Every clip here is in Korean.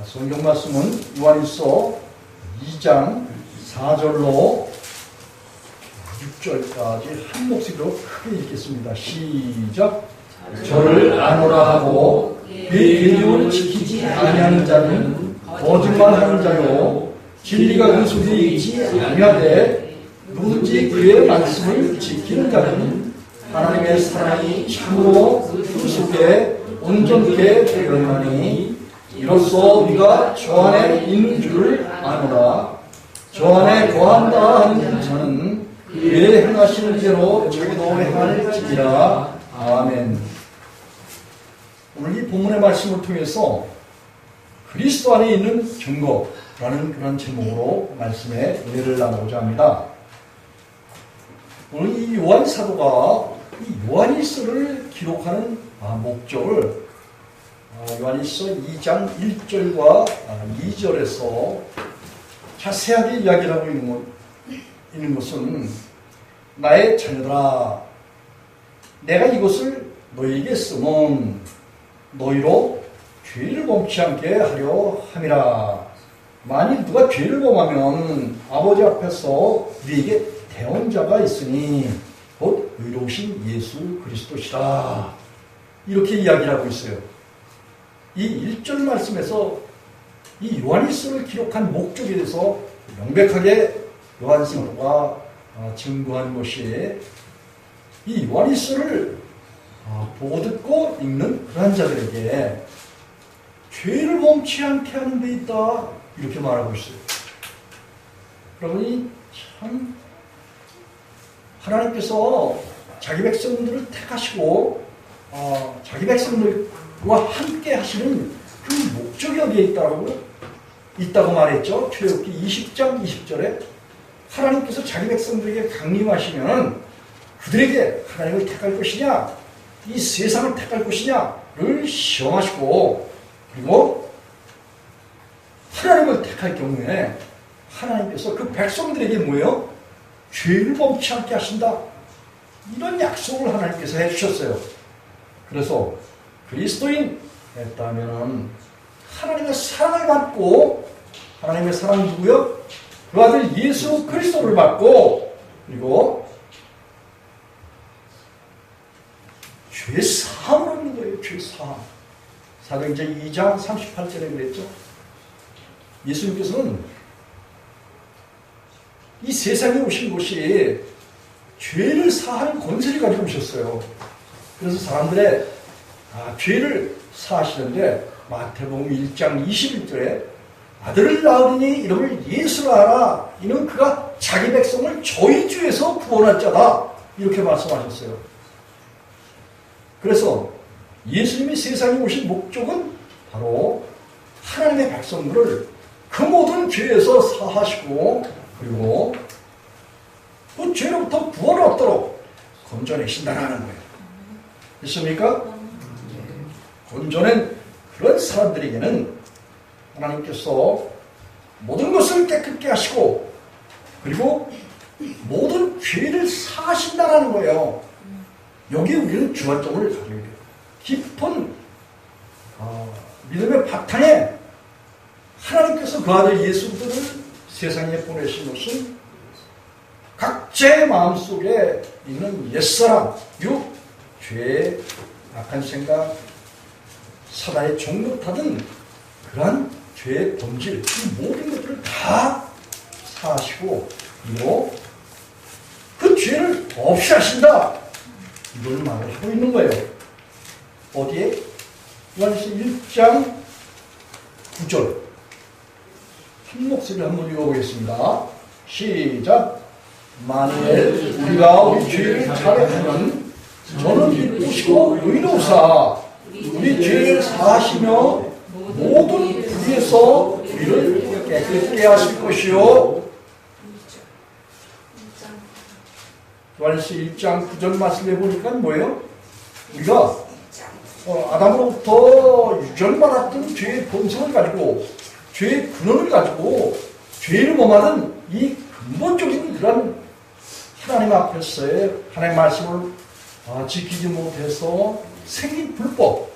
성경 말씀은 요한일서 2장 4절로 6절까지 한 목소리로 크게 읽겠습니다. 시작. 저를 아노라 하고 그의 계명을 지키지 아니하는 자는 거짓말하는 자요 진리가 그 속에 있지 아니하되 누구든지 그의 말씀을 지키는 자는 하나님의 사랑이 참으로 그 속에 온전케 되었나니 이로써 우리가 저 안에 있는 줄을 아노라. 저 안에 거한다 하는 자는 그의 행하시는 대로 자기도 행할지니라. 아멘. 오늘 이 본문의 말씀을 통해서 그리스도 안에 있는 증거라는 그런 제목으로 말씀에 은혜를 나누고자 합니다. 오늘 이 요한 사도가 이 요한일서를 기록하는 목적을 요한일서 2장 1절과 2절에서 자세하게 이야기를 하고 있는 것은 나의 자녀들아 내가 이것을 너희에게 쓰면 너희로 죄를 범치 않게 하려 함이라. 만일 누가 죄를 범하면 아버지 앞에서 우리에게 대언자가 있으니 곧 의로우신 예수 그리스도시라. 이렇게 이야기를 하고 있어요. 이 1절 말씀에서 이 요한일서를 기록한 목적에 대해서 명백하게 요한 사도가 증거한 것이 이 요한일서를 보고 듣고 읽는 그런 자들에게 죄를 범치 않게 하는 데 있다 이렇게 말하고 있어요. 그러니 참 하나님께서 자기 백성들을 택하시고 자기 백성들과 함께 하시는 그 목적이 어디에 있다고 말했죠. 출애굽기 20장 20절에 하나님께서 자기 백성들에게 강림하시면 그들에게 하나님을 택할 것이냐 이 세상을 택할 것이냐를 시험하시고 그리고 하나님을 택할 경우에 하나님께서 그 백성들에게 뭐예요? 죄를 범치 않게 하신다. 이런 약속을 하나님께서 해주셨어요. 그래서 그리스도인 했다면 하나님의 사랑을 받고 하나님의 사랑은 누구요? 그 아들 예수 그리스도를 받고 그리고 죄 사함을 얻는 거예요. 죄 사함. 사도행전 2장 38절에 그랬죠. 예수님께서는 이 세상에 오신 것이 죄를 사하는 권세를 가지고 오셨어요. 그래서 사람들의 죄를 사하시는데 마태복음 1장 21절에 아들을 낳으리니 이름을 예수라 하라. 이는 그가 자기 백성을 저희 죄에서 구원할 자다. 이렇게 말씀하셨어요. 그래서 예수님이 세상에 오신 목적은 바로 하나님의 백성들을 그 모든 죄에서 사하시고 그리고 그 죄로부터 구원을 얻도록 건져내신다는 거예요. 있습니까? 건져낸 그런 사람들에게는 하나님께서 모든 것을 깨끗게 하시고 그리고 모든 죄를 사하신다는 거예요. 여기에 우리는 주관점을 가져야 돼요. 깊은 믿음의 바탕에 하나님께서 그 아들 예수들을 세상에 보내신 것은 각자의 마음속에 있는 옛사람, 육, 죄, 악한 생각, 사단의 종노릇하던 그러한 죄의 본질, 이 모든 것들을 다 사하시고 그리고 그 죄를 없이 하신다. 이걸 말을 하고 있는 거예요. 어디에? 요한일서 1장 9절 한 목소리를 한번 읽어보겠습니다. 시작. 만일 우리가 우리 죄를 자백하면 저는 기쁘시고 의로우사 우리 죄를 사하시며 모든 불의에서 우리를 깨끗게 하실 것이요. 요한일서 1장 9절 말씀해 보니까 뭐예요? 우리가 아담으로부터 유전받았던 죄의 본성을 가지고 죄의 근원을 가지고 죄를 범하는 이 근본적인 그런 하나님 앞에서의 하나님의 말씀을 지키지 못해서 생긴 불법,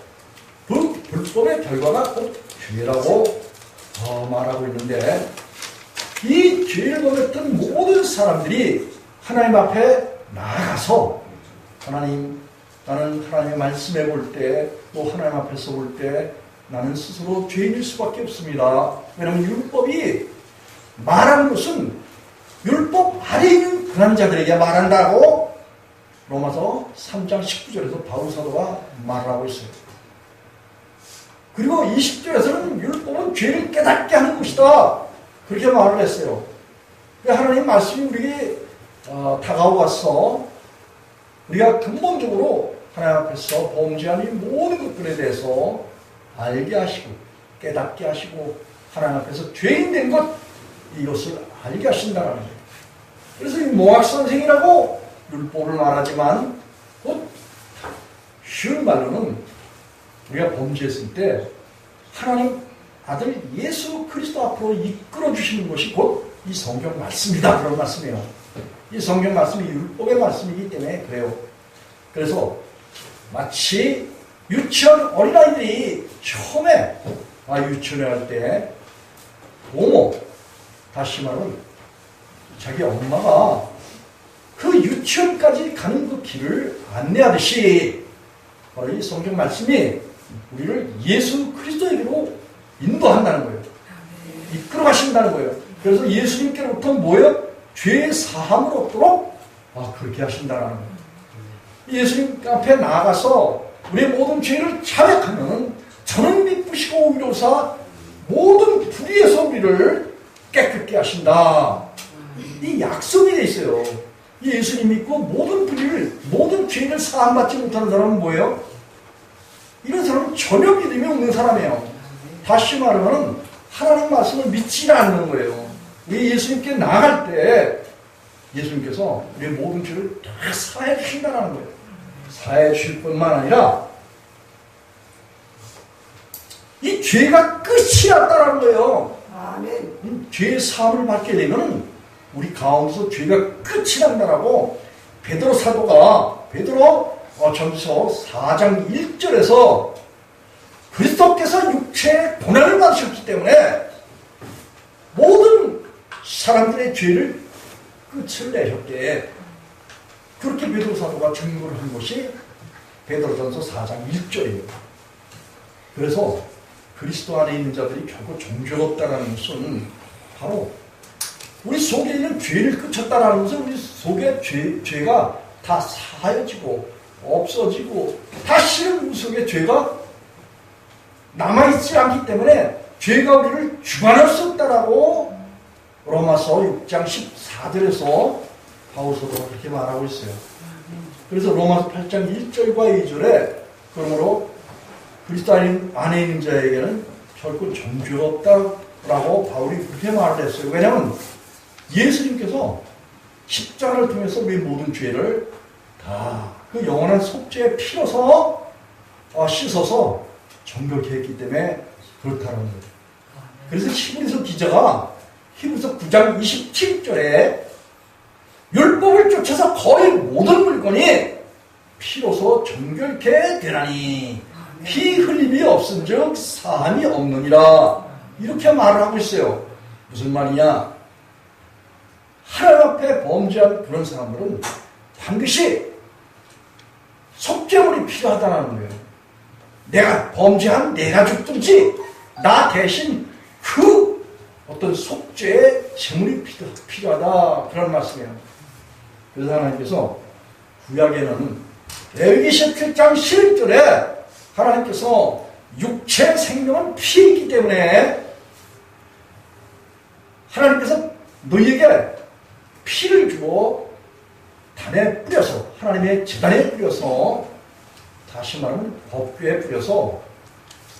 그 불법의 결과가 곧 죄라고 말하고 있는데, 이 죄를 범했던 모든 사람들이 하나님 앞에 나아가서 하나님, 나는 하나님의 말씀에 볼 때, 또 하나님 앞에서 볼 때 나는 스스로 죄인일 수밖에 없습니다. 왜냐하면 율법이 말하는 것은 율법 아래에 있는 그런 자들에게 말한다고 로마서 3장 19절에서 바울 사도가 말을 하고 있어요. 그리고 20절에서는 율법은 죄를 깨닫게 하는 것이다, 그렇게 말을 했어요. 하나님 말씀이 우리에게 다가와서 우리가 근본적으로 하나님 앞에서 범죄한 이 모든 것들에 대해서 알게 하시고 깨닫게 하시고 하나님 앞에서 죄인 된 것, 이것을 알게 하신다는 거예요. 그래서 이 모학 선생이라고 율법을 말하지만 곧 쉬운 말로는 우리가 범죄했을 때 하나님 아들 예수 그리스도 앞으로 이끌어 주시는 것이 곧 이 성경 말씀이다, 그런 말씀이에요. 이 성경 말씀이 율법의 말씀이기 때문에 그래요. 그래서 마치 유치원 어린아이들이 처음에 유치원에 갈 때 부모, 다시 말하면 자기 엄마가 그 유치원까지 가는 그 길을 안내하듯이 바로 이 성경 말씀이 우리를 예수 그리스도에게로 인도한다는 거예요. 이끌어 가신다는 거예요. 그래서 예수님께로부터 뭐예요? 죄 사함을 얻도록 그렇게 하신다는 거예요. 예수님 앞에 나아가서 우리의 모든 죄를 자백하면 저는 미쁘시고 오히려사 모든 불의에서 우리를 깨끗게 하신다, 이 약속이 되어 있어요. 이 예수님 믿고 모든 불의를, 모든 죄를 사함받지 못하는 사람은 뭐예요? 이런 사람은 전혀 믿음이 없는 사람이에요. 다시 말하면 하나님 말씀을 믿지 않는 거예요. 우리 예수님께 나아갈 때 예수님께서 우리의 모든 죄를 다 사해 주신다는 거예요. 사해 주실 뿐만 아니라 이 죄가 끝이 났다는 거예요. 아멘. 죄의 사함을 받게 되면 우리 가운데서 죄가 끝이 난다라고 베드로 사도가 베드로 전서 4장 1절에서 그리스도께서 육체의 고난을 받으셨기 때문에 모든 사람들의 죄를 끝을 내셨기에 그렇게 베드로 사도가 증거를 한 것이 베드로전서 4장 1절입니다. 그래서 그리스도 안에 있는 자들이 결코 정죄가 없다는 것은 바로 우리 속에 있는 죄를 끝쳤다는 것은 우리 속에 죄가 다 사해지고 없어지고 다시는 우리 속에 죄가 남아있지 않기 때문에 죄가 우리를 주관할 수 없다라고 로마서 6장 14절에서 바울서도 그렇게 말하고 있어요. 그래서 로마서 8장 1절과 2절에 그러므로 그리스도 안에 있는 자에게는 결코 정죄가 없다라고 바울이 그렇게 말을 했어요. 왜냐하면 예수님께서 십자가를 통해서 우리 모든 죄를 다 그 영원한 속죄에 피로서 씻어서 정결케 했기 때문에 그렇다는 거예요. 그래서 히브리서 기자가 히브리서 9장 27절에 율법을 쫓아서 거의 모든 물건이 피로서 정결케 되나니 피 흘림이 없은즉 사함이 없느니라, 이렇게 말을 하고 있어요. 무슨 말이냐? 하나님 앞에 범죄한 그런 사람들은 반드시 속죄물이 필요하다는 거예요. 내가 범죄한 내가 죽든지 나 대신 그 어떤 속죄의 제물이 필요하다, 그런 말씀이에요. 그래서 하나님께서 구약에는 레위기 17장 11절에 하나님께서 육체 생명은 피에 있기 때문에 하나님께서 너희에게 피를 주고 단에 뿌려서, 하나님의 제단에 뿌려서, 다시 말하면 법궤에 뿌려서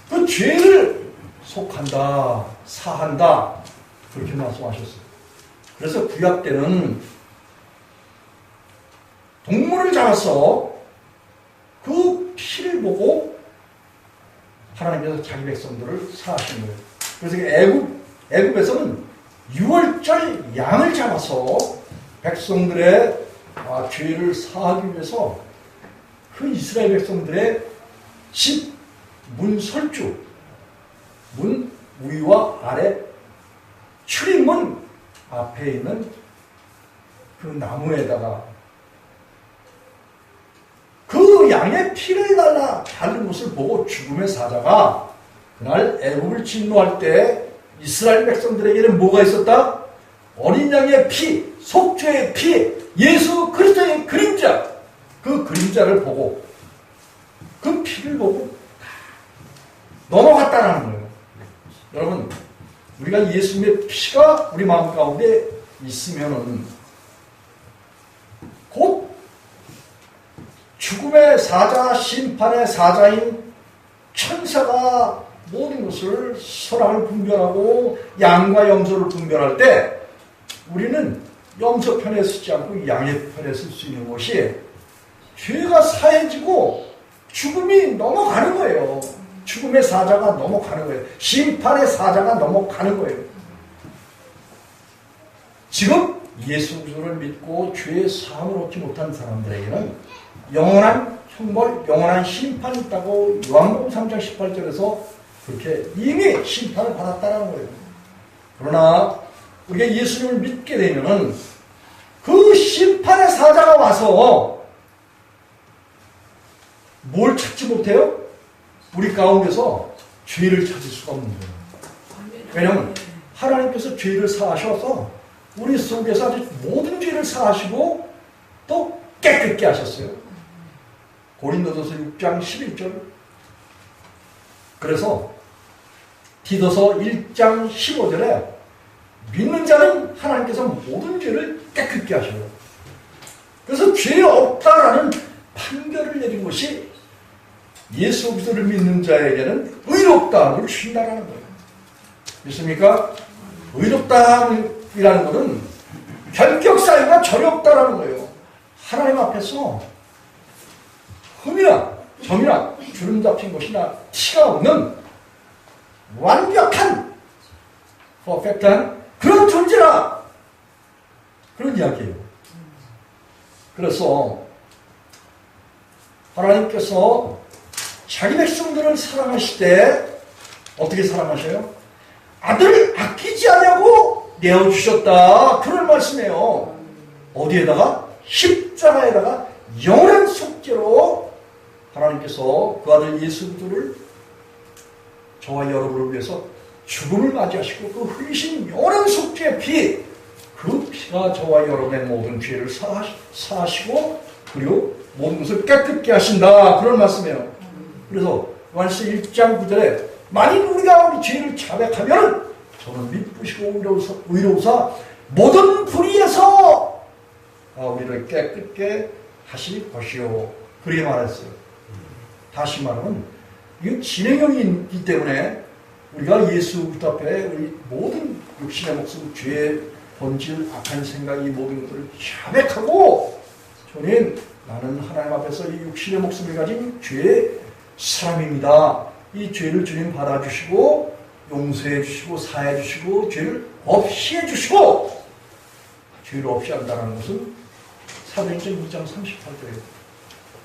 그 죄를 속한다, 사한다, 그렇게 말씀하셨어요. 그래서 구약 때는 동물을 잡아서 그 피를 보고 하나님께서 자기 백성들을 사하신 거예요. 그래서 애굽에서는 유월절 양을 잡아서 백성들의 죄를 사하기 위해서 그 이스라엘 백성들의 집 문설주, 문 위와 아래 출입문 앞에 있는 그 나무에다가 그 양의 피를 달라 바른 것을 보고 죽음의 사자가 그날 애굽을 진노할 때 이스라엘 백성들에게는 뭐가 있었다? 어린 양의 피, 속죄의 피, 예수 그리스도의 그림자, 그 그림자를 보고 그 피를 보고 넘어갔다라는 거예요. 여러분, 우리가 예수님의 피가 우리 마음 가운데 있으면은 곧 죽음의 사자, 심판의 사자인 천사가 모든 것을 선악을 분별하고 양과 염소를 분별할 때 우리는 염소 편에 서지 않고 양의 편에 설 수 있는 것이 죄가 사해지고 죽음이 넘어가는 거예요. 죽음의 사자가 넘어가는 거예요. 심판의 사자가 넘어가는 거예요. 지금 예수 그리스도를 믿고 죄의 사함을 얻지 못한 사람들에게는 영원한 형벌, 영원한 심판이 있다고 요한복음 3장 18절에서 그렇게 이미 심판을 받았다는 거예요. 그러나 우리가 예수님을 믿게 되면은 그 심판의 사자가 와서 뭘 찾지 못해요? 우리 가운데서 죄를 찾을 수가 없는 거예요. 왜냐하면 하나님께서 죄를 사하셔서 우리 속에서 아주 모든 죄를 사하시고 또 깨끗게 하셨어요. 고린도전서 6장 11절. 그래서 디도서 1장 15절에 믿는 자는 하나님께서 모든 죄를 깨끗게 하셔요. 그래서 죄 없다라는 판결을 내린 것이 예수 그리스도를 믿는 자에게는 의롭다함을 주신다라는 거예요. 믿습니까? 의롭다함이라는 것은 결격 사유가 전혀 없다라는 거예요. 하나님 앞에서 흠이나 점이나 주름 잡힌 것이나 티가 없는 완벽한 퍼펙트한 그런 존재라 그런 이야기예요. 그래서 하나님께서 자기 백성들을 사랑하실 때 어떻게 사랑하셔요? 아들을 아끼지 않냐고 내어주셨다 그런 말씀이에요. 어디에다가? 십자가에다가 영원한 속죄로 하나님께서 그 아들 예수 그리스도를 저와 여러분을 위해서 죽음을 맞이하시고 그 흘리신 영원한 속죄의 피, 그 피가 저와 여러분의 모든 죄를 사하시고 그리고 모든 것을 깨끗게 하신다 그런 말씀이에요. 그래서 요한서 1장 9절에 만일 우리가 우리 죄를 자백하면 저는 미쁘시고 의로우사 모든 불의에서 우리를 깨끗게 하실 것이요 그렇게 말했어요. 다시 말하면 이건 진행형이 있기 때문에 우리가 예수 그리스도 앞에 우리 모든 육신의 목숨, 죄의 본질, 악한 생각 이 모든 것들을 자백하고 주님 나는 하나님 앞에서 이 육신의 목숨을 가진 죄의 사람입니다. 이 죄를 주님 받아주시고 용서해 주시고 사해 주시고 죄를 없이 해주시고 죄를 없이 한다는 것은 사도행전 2장 38절이에요.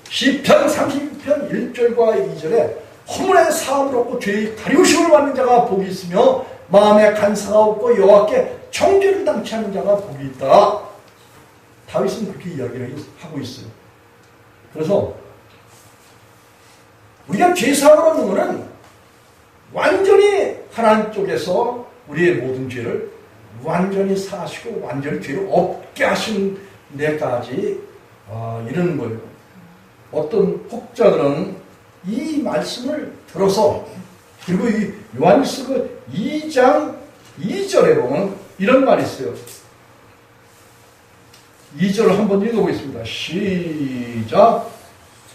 시편 32편 1절과 2절에 허물의 사함을 얻고 죄의 가리우심을 받는 자가 복이 있으며 마음에 간사가 없고 여호와께 정죄를 당치 않는 자가 복이 있다. 다윗은 그렇게 이야기를 하고 있어요. 그래서 우리가 죄 사함을 얻는 것은 완전히 하나님 쪽에서 우리의 모든 죄를 완전히 사하시고 완전히 죄를 없게 하신 데까지 이런 거예요. 어떤 혹자들은 이 말씀을 들어서 그리고 이 요한일서 2장 2절에 보면 이런 말이 있어요. 2절을 한번 읽어보겠습니다. 시작.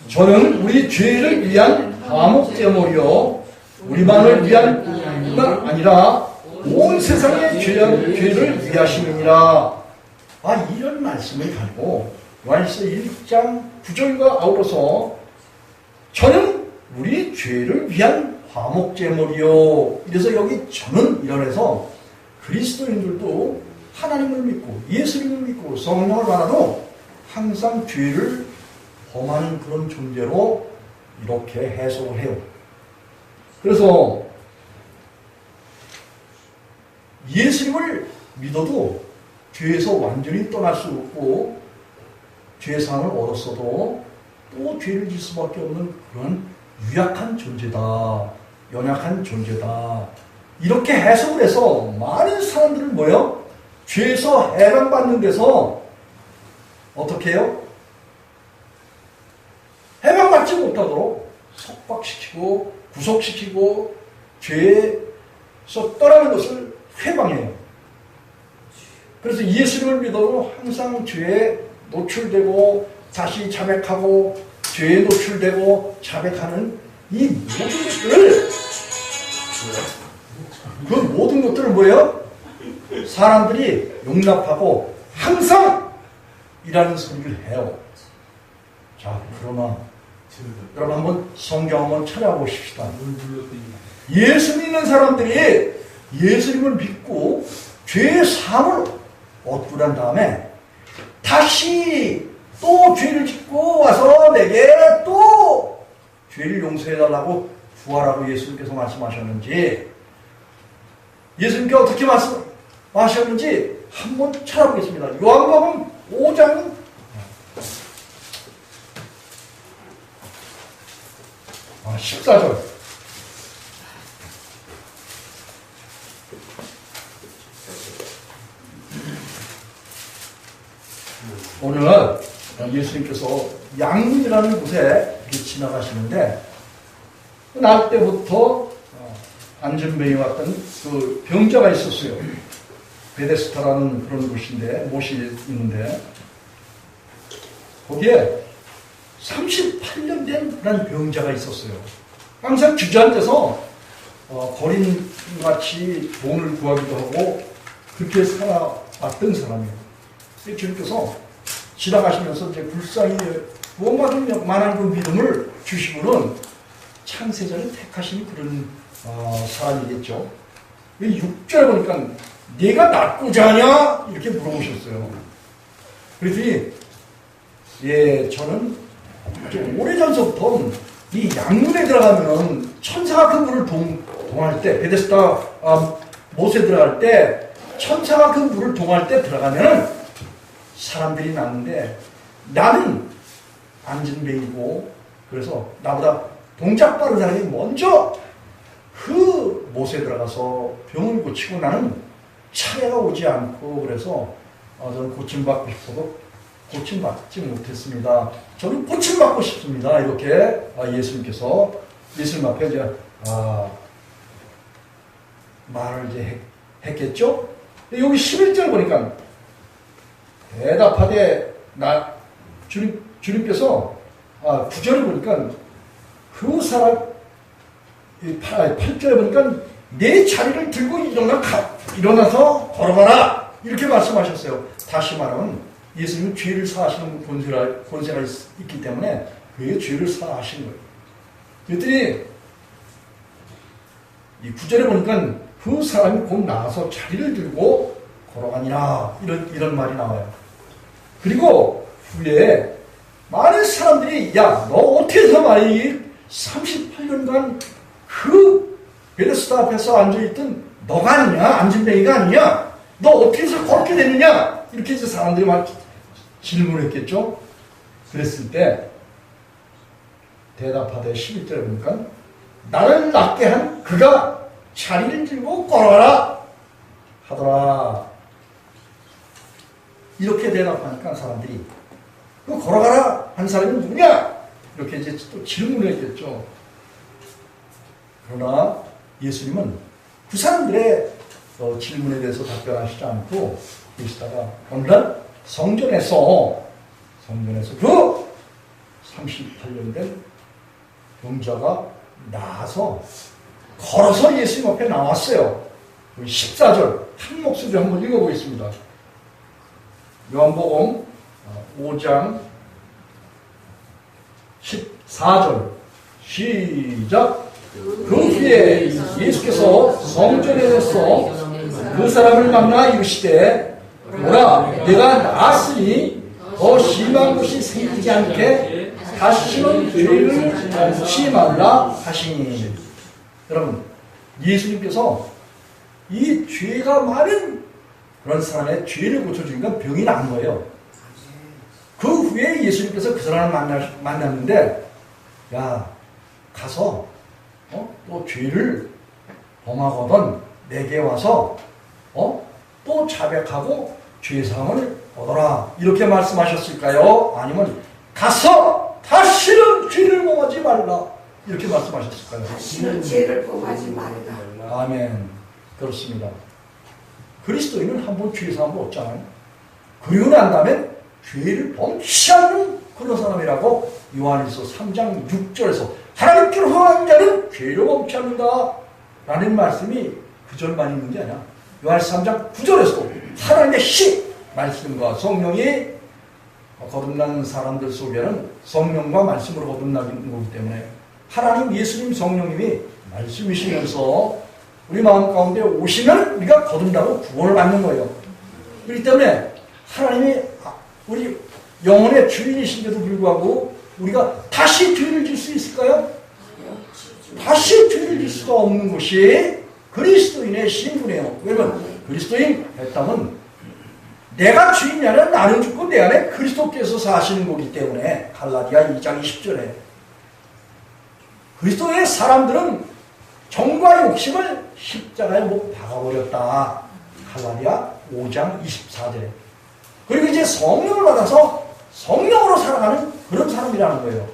저는 우리 죄를 위한 화목제물이요 우리만을 위한 뿐만 아니라 온 세상의 죄를 위하시느니라. 이런 말씀을 가지고 요한일서 1장 9절과 아울러서 저는 우리 죄를 위한 화목제물이요. 이래서 여기 저는 이러면서 그리스도인들도 하나님을 믿고 예수님을 믿고 성령을 받아도 항상 죄를 범하는 그런 존재로 이렇게 해석을 해요. 그래서 예수님을 믿어도 죄에서 완전히 떠날 수 없고 죄사함을 얻었어도 또 죄를 질 수밖에 없는 그런 유약한 존재다. 연약한 존재다. 이렇게 해석을 해서 많은 사람들은 뭐예요? 죄에서 해방받는 데서 어떻게 해요? 해방받지 못하도록 속박시키고 구속시키고 죄에서 떠나는 것을 회방해요. 그래서 예수님을 믿어도 항상 죄에 노출되고 다시 자백하고 죄에 노출되고 자백하는 이 모든 것들을 그 모든 것들을 뭐예요? 사람들이 용납하고 항상 이라는 소리를 해요. 자, 그러나 여러분 한번 성경 한번 찾아보십시다. 예수 믿는 사람들이 예수님을 믿고 죄의 사함을 얻고 난 다음에 다시 또 죄를 짓고 와서 내게 또 죄를 용서해달라고 구하라고 예수님께서 말씀하셨는지, 예수님께 어떻게 말씀하셨는지 한번 찾아보겠습니다. 요한복음 5장 14절. 오늘 예수님께서 양문이라는 곳에 지나가시는데 날 때부터 안전뱅이 왔던 그 병자가 있었어요. 베데스다라는 그런 곳인데 못이 있는데 거기에 38년 된 그런 병자가 있었어요. 항상 주저앉아서 거린같이 돈을 구하기도 하고 그렇게 살아왔던 사람이에요. 주님께서 지나가시면서 이제 불쌍히 구원받을 만한 그 믿음을 주시고는 창세전에 택하신 그런 사람이겠죠. 6절에 보니까 네가 낫고자 하냐? 이렇게 물어보셨어요. 그랬더니 예, 저는 오래전서부터 이 양문에 들어가면 천사가 그 물을 동할 때, 베데스다 못에 들어갈 때 천사가 그 물을 동할 때 들어가면 사람들이 낫는데 나는 안진뱅이고 그래서 나보다 동작 빠른 사람이 먼저 그 못에 들어가서 병을 고치고 나는 차례가 오지 않고 그래서 저는 고침받고 싶어도 고침받지 못했습니다. 저는 고침받고 싶습니다. 이렇게 예수님께서 예수님 앞에 이제 말을 이제 했겠죠. 여기 11절 보니까 대답하되 주님께서 9절에 보니까 그 사람 8절에 보니까 내 자리를 들고 일어나서 걸어가라 이렇게 말씀하셨어요. 다시 말하면 예수님은 죄를 사하시는 권세가 있기 때문에 그의 죄를 사하신 거예요. 그랬더니 이 9절에 보니까 그 사람이 곧 나와서 자리를 들고 걸어가니라 이런 말이 나와요. 그리고 후에 많은 사람들이 야, 너 어떻게 해서 말이 38년간 그 베데스다 앞에서 앉아있던 너가 아니냐? 안진뱅이가 아니냐? 너 어떻게 해서 그렇게 됐느냐? 이렇게 해서 사람들이 막 질문했겠죠? 그랬을 때 대답하되 11절에 보니까 나를 낫게 한 그가 자리를 들고 걸어가라 하더라. 이렇게 대답하니까 사람들이 그 걸어가라 한 사람이 누구냐? 이렇게 이제 또 질문을 했겠죠. 그러나 예수님은 그 사람들의 질문에 대해서 답변하시지 않고 계시다가 오늘날 성전에서 그 38년 된 병자가 나와서 걸어서 예수님 앞에 나왔어요. 14절 한 목소리로 한번 읽어보겠습니다. 요한복음 5장 14절 시작. 그 후에 예수께서 성전에서 그 사람을 만나 이르시되 보라 내가 나았으니 더 심한 것이 생기지 않게 다시는 죄를 범치 말라 하시니. 여러분, 예수님께서 이 죄가 많은 그런 사람의 죄를 고쳐주니까 병이 난 거예요. 그 후에 예수님께서 그 사람을 만났는데, 야, 가서 또 죄를 범하거든 내게 와서 또 자백하고 죄사함을 얻어라, 이렇게 말씀하셨을까요? 아니면 가서 다시는 죄를 범하지 말라, 이렇게 말씀하셨을까요? 다시는 죄를 범하지 말라. 아멘. 그렇습니다. 그리스도인은 한번 죄사함을 얻잖아요. 그리고 난 다음에 죄를 범치 않는 그런 사람이라고 요한일서 3장 6절에서 하나님께로 향한 자는 죄를 범치 않는다 라는 말씀이 그 절만 있는 게 아니야. 요한일서 3장 9절에서도 하나님의 신 말씀과 성령이 거듭나는 사람들 속에는 성령과 말씀으로 거듭나는 거기 때문에 하나님 예수님 성령님이 말씀이시면서 우리 마음 가운데 오시면 우리가 거듭나고 구원을 받는 거예요. 그렇기 때문에 하나님이 우리 영혼의 주인이신데도 불구하고 우리가 다시 죄를 질 수 있을까요? 다시 죄를 질 수가 없는 것이 그리스도인의 신분이에요. 왜냐면 그리스도인 했다면 내가 주인이 아니라 나는 죽고 내 안에 그리스도께서 사시는 거기 때문에 갈라디아 2장 20절에 그리스도의 사람들은 정과 욕심을 십자가에 못 박아버렸다. 갈라디아 5장 24절에. 그리고 이제 성령을 받아서 성령으로 살아가는 그런 사람이라는 거예요.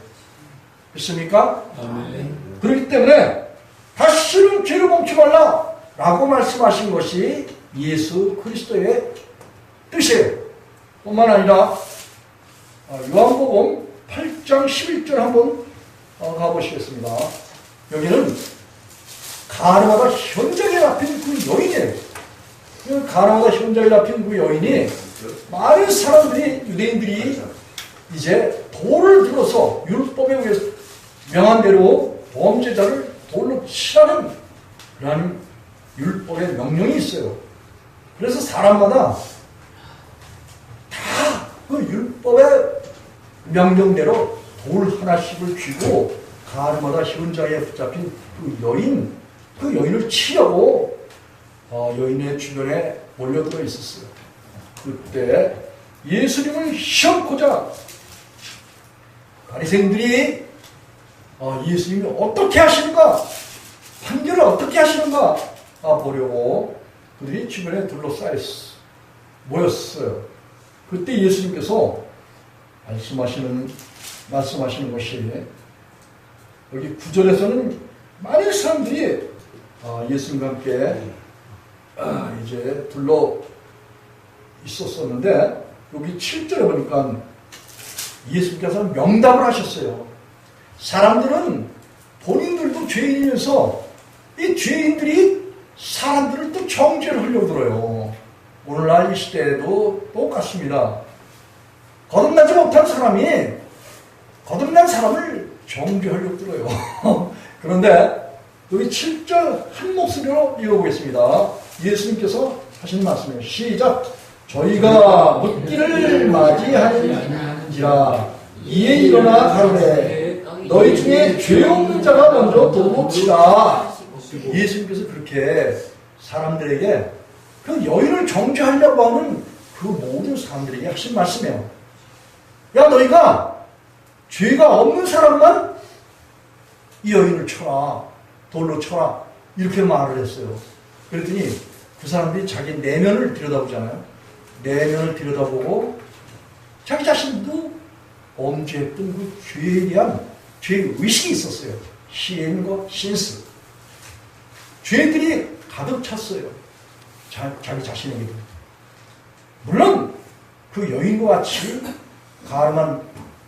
믿습니까? 아멘. 그렇기 때문에 다시는 죄를 범치 말라 라고 말씀하신 것이 예수 그리스도의 뜻이에요. 뿐만 아니라 요한복음 8장 11절 한번 가보시겠습니다. 여기는 가늠하다 현장에 잡힌 그 여인이에요. 가늠하다 현장에 잡힌 그 여인이 많은 사람들이, 유대인들이 이제 돌을 들어서 율법에 의해서 명한 대로 범죄자를 돌로 치라는 그런 율법의 명령이 있어요. 그래서 사람마다 다 그 율법의 명령대로 돌 하나씩을 쥐고 가늠하다 현장에 붙잡힌 그 여인을 치려고 여인의 주변에 몰려들어 있었어요. 그때 예수님을 시험코자 바리새인들이 예수님이 어떻게 하시는가, 판결을 어떻게 하시는가 보려고 그들이 주변에 둘러싸여 모였어요. 그때 예수님께서 말씀하시는 것이 여기 9절에서는 많은 사람들이 예수님과 함께 이제 둘러 있었었는데 여기 7절에 보니까 예수님께서 명답을 하셨어요. 사람들은 본인들도 죄인이면서 이 죄인들이 사람들을 또 정죄를 하려고 들어요. 오늘날 이 시대에도 똑같습니다. 거듭나지 못한 사람이 거듭난 사람을 정죄하려고 들어요. 그런데 여기 7절 한 목소리로 읽어보겠습니다. 예수님께서 하신 말씀이에요. 시작. 저희가 묻기를 맞이하는지라 이에 일어나 가로되 너희 중에 죄 없는 자가 먼저 돌로 치라. 예수님께서 그렇게 사람들에게 그 여인을 정죄하려고 하는 그 모든 사람들에게 하신 말씀이에요. 야, 너희가 죄가 없는 사람만 이 여인을 쳐라, 돌로 쳐라, 이렇게 말을 했어요. 그랬더니 그 사람들이 자기 내면을 들여다보잖아요. 내면을 들여다보고 자기 자신도 범죄했던 그 죄에 대한 죄의식이 있었어요. 시인과 신스. 죄들이 가득 찼어요. 자기 자신에게도. 물론 그 여인과 같이 가늠한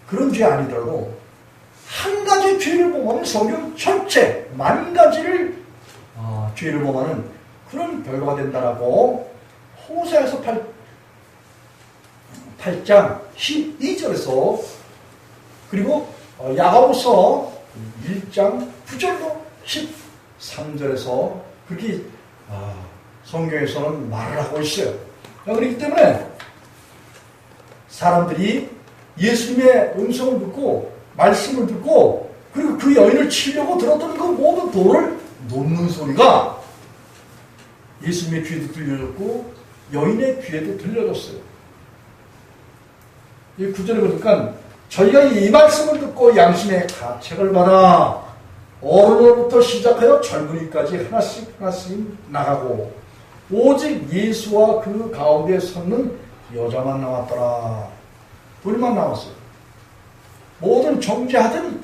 그런 죄 아니더라도 한 가지 죄를 범하면 성경 전체 만 가지를 죄를 범하는 그런 결과가 된다라고 호세아서 8장 12절에서 그리고 야고보서 1장 9절로 13절에서 그렇게 성경에서는 말을 하고 있어요. 그렇기 때문에 사람들이 예수님의 음성을 듣고 말씀을 듣고 그리고 그 여인을 치려고 들었던 그 모든 돌을 놓는 소리가 예수님의 귀에도 들려졌고 여인의 귀에도 들려졌어요. 이 구절에 보니까 저희가 이 말씀을 듣고 양심의 가책을 받아 어른으로부터 시작하여 젊은이까지 하나씩 나가고 오직 예수와 그 가운데 섰는 여자만 남았더라. 둘만 남았어요. 모든 정죄하던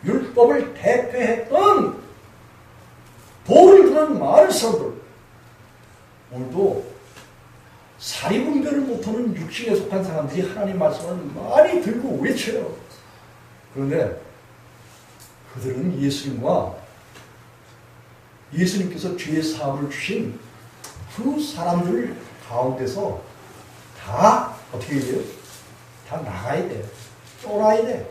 율법을 대표했던 도를 들은 많은 사람들, 오늘도 사리분별을 못하는 육신에 속한 사람들이 하나님 말씀을 많이 들고 외쳐요. 그런데 그들은 예수님께서 죄의 사함을 주신 그 사람들 가운데서 다 어떻게 해야 돼요? 다 나가야 돼요. 쫄아야 돼요.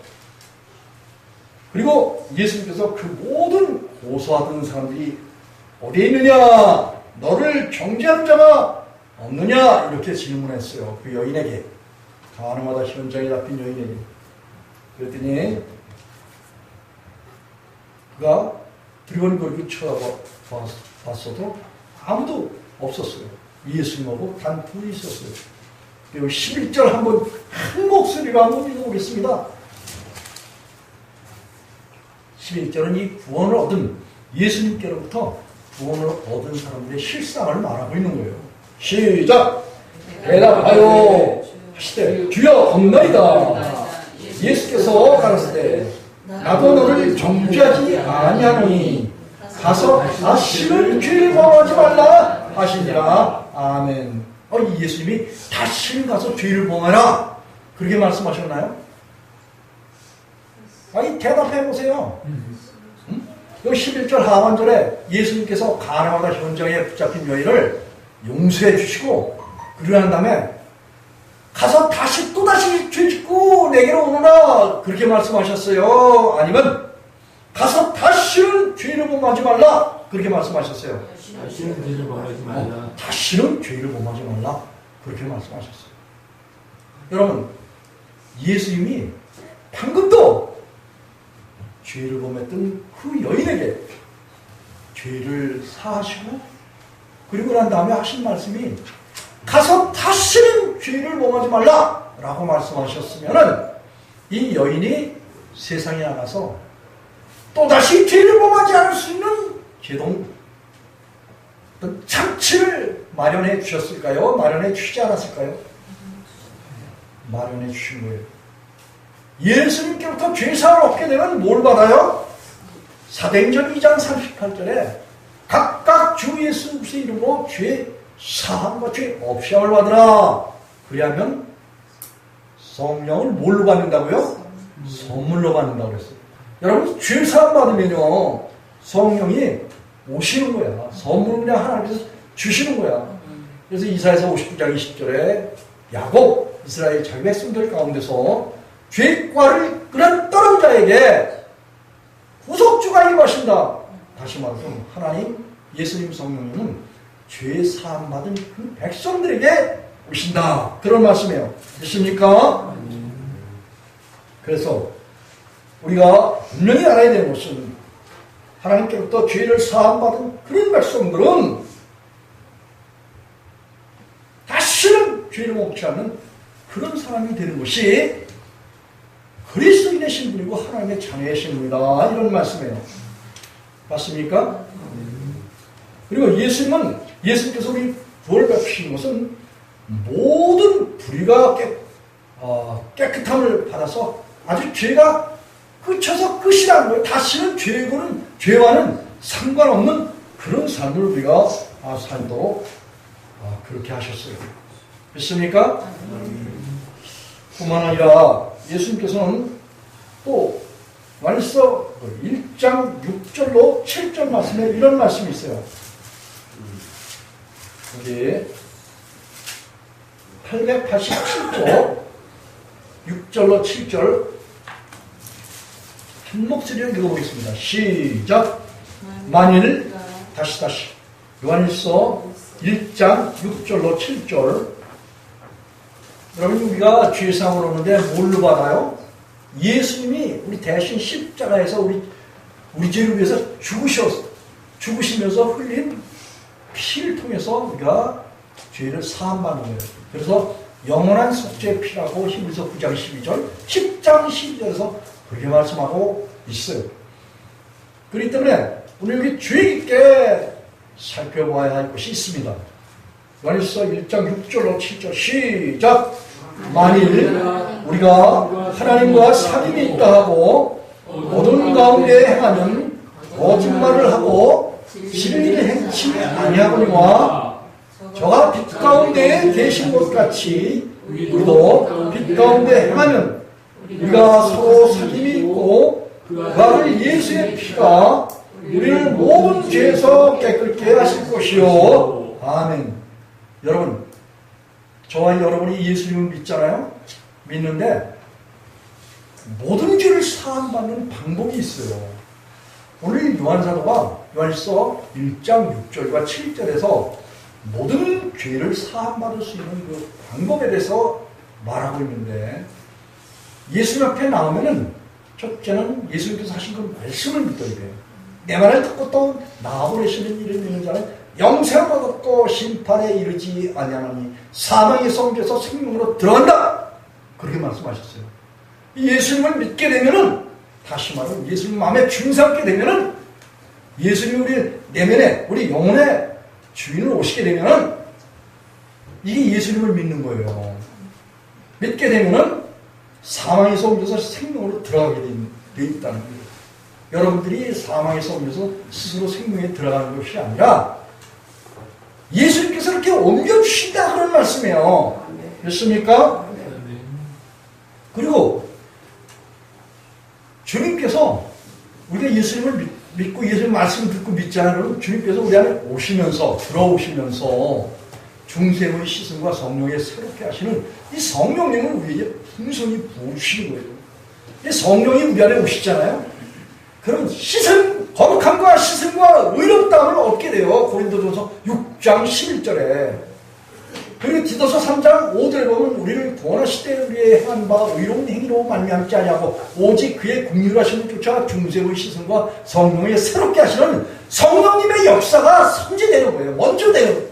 그리고 예수님께서 그 모든 고소하던 사람들이 어디에 있느냐? 너를 정죄한 자가 없느냐? 이렇게 질문했어요. 그 여인에게. 가늠하다 현장에 잡힌 여인에게. 그랬더니 그가 두리번거리고 쳐다봤어도 아무도 없었어요. 예수님하고 단 둘이 있었어요. 그리고 11절 한번 큰 목소리로 한번 읽어보겠습니다. 11절은 이 구원을 얻은 예수님께로부터 구원을 얻은 사람들의 실상을 말하고 있는 거예요. 시작! 대답하여 하시되 주여 겁나이다. 예수께서 가라사대 나도 너를 정죄하지 아니하노니 가서 다시는 죄를 범하지 말라 하시니라. 아멘. 이 예수님이 다시는 가서 죄를 범하라 그렇게 말씀하셨나요? 아니 대답해보세요. 여기 11절 하반절에 예수님께서 가늠하다 현장에 붙잡힌 여인을 용서해 주시고 그러고 난 다음에 가서 또다시 죄 짓고 내게로 오너라 그렇게 말씀하셨어요? 아니면 가서 다시는 죄를 범하지 말라 그렇게 말씀하셨어요? 다시는 죄를 범하지 말라. 다시는 죄를 범하지 말라 그렇게 말씀하셨어요. 여러분 예수님이 방금도 죄를 범했던 그 여인에게 죄를 사하시고 그리고 난 다음에 하신 말씀이 가서 다시는 죄를 범하지 말라 라고 말씀하셨으면 이 여인이 세상에 나가서 또다시 죄를 범하지 않을 수 있는 어떤 장치를 마련해 주셨을까요? 마련해 주시지 않았을까요? 마련해 주신 거예요. 예수님께부터 죄사를 얻게 되면 뭘 받아요? 사도행전 2장 38절에 각각 주 예수 그리스도의 이름으로 죄 사함과 죄 없이함을 받으라. 그리하면 성령을 뭘로 받는다고요? 선물로 받는다고 그랬어요. 여러분 죄 사함 받으면요 성령이 오시는 거야. 선물을 그냥 하나님께서 주시는 거야. 그래서 이사야서 59장 20절에 야곱 이스라엘 자기 백성들 가운데서 죄과를 끌어떨은 자에게 구속주가 임하신다. 다시 말해서 하나님 예수님 성령님은 죄 사함 받은 그 백성들에게 오신다. 그런 말씀이에요. 되십니까? 그래서 우리가 분명히 알아야 되는 것은 하나님께로부터 죄를 사함 받은 그런 백성들은 다시는 죄를 먹지 않는 그런 사람이 되는 것이 그리스도인의 신분이고 하나님의 자녀의 신분이다. 이런 말씀이에요. 맞습니까? 그리고 예수님께서 우리 구원을 베푸신 것은 모든 불의가 깨끗함을 받아서 아주 죄가 끝쳐서 끝이라는 거예요. 다시는 죄와는 상관없는 그런 삶을 우리가 살도록 그렇게 하셨어요. 믿습니까? 뿐만 아니라 예수님께서는 또 요한일서 1장 6절로 7절 말씀에 이런 말씀이 있어요. 여기 887조 6절로 7절 한 목소리로 읽어보겠습니다. 시작. 만일 다시 요한일서 1장 6절로 7절. 여러분, 우리가 죄사함을 얻는데 뭘로 받아요? 예수님이 우리 대신 십자가에서 우리 죄를 위해서 죽으시면서 흘린 피를 통해서 우리가 죄를 사함받는 거예요. 그래서 영원한 속죄의 피라고 히브리서 9장 12절, 10장 12절에서 그렇게 말씀하고 있어요. 그렇기 때문에 오늘 여기 주의 깊게 살펴봐야 할 것이 있습니다. 요한일서 1장 6절로 7절 시작. 만일 우리가 하나님과 사귐이 있다 하고 어둠 가운데 행하는 거짓말을 하고 진리를 행치 아니하거니와 저가 빛 가운데 계신 것 같이 우리도 빛 가운데 행하면 우리가 서로 사귐이 있고 그 아들 예수의 피가 우리를 모든 죄에서 깨끗게 하실 것이요. 아멘. 여러분, 저와 여러분이 예수님을 믿잖아요. 믿는데 모든 죄를 사함받는 방법이 있어요. 오늘 요한사도가 요한일서 1장 6절과 7절에서 모든 죄를 사함받을 수 있는 그 방법에 대해서 말하고 있는데, 예수님 앞에 나오면은 첫째는 예수님께서 하신 그 말씀을 믿어야 돼요. 내 말을 듣고 또 나아보내시는 일을 믿는 자는 영생을 얻고 심판에 이르지 아니하나니 사망에서 옮겨서 생명으로 들어간다. 그렇게 말씀하셨어요. 예수님을 믿게 되면은, 다시 말하면 예수님 마음에 주인 삼게 되면은, 예수님이 우리 내면에, 우리 영혼의 주인을 오시게 되면은 이게 예수님을 믿는 거예요. 믿게 되면은 사망에서 옮겨서 생명으로 들어가게 돼 있다는 거예요. 여러분들이 사망에서 옮겨서 스스로 생명에 들어가는 것이 아니라 예수님께서 이렇게 옮겨주신다 그런 말씀이에요. 됐습니까? 그리고 주님께서 우리가 예수님을 믿고 예수님 말씀을 듣고 믿지 않으면 주님께서 우리 안에 오시면서, 들어오시면서 중생의 시선과 성령의 새롭게 하시는 이 성령님을 우리에게 풍성히 부으시는 거예요. 이 성령이 우리 안에 오시잖아요. 그럼 거룩함과 시선과 의롭다함을 얻게 돼요. 고린도전서 6장 11절에. 그리고 디도서 3장 5절에 보면 우리를 구원하실 때 우리의 행한 바 의로운 행위로 말미암지 아니하고 오직 그의 긍휼하심을 쫓아 중생의 시선과 성령의 새롭게 하시는 성령님의 역사가 선지되는 거예요. 먼저 되는 거예요.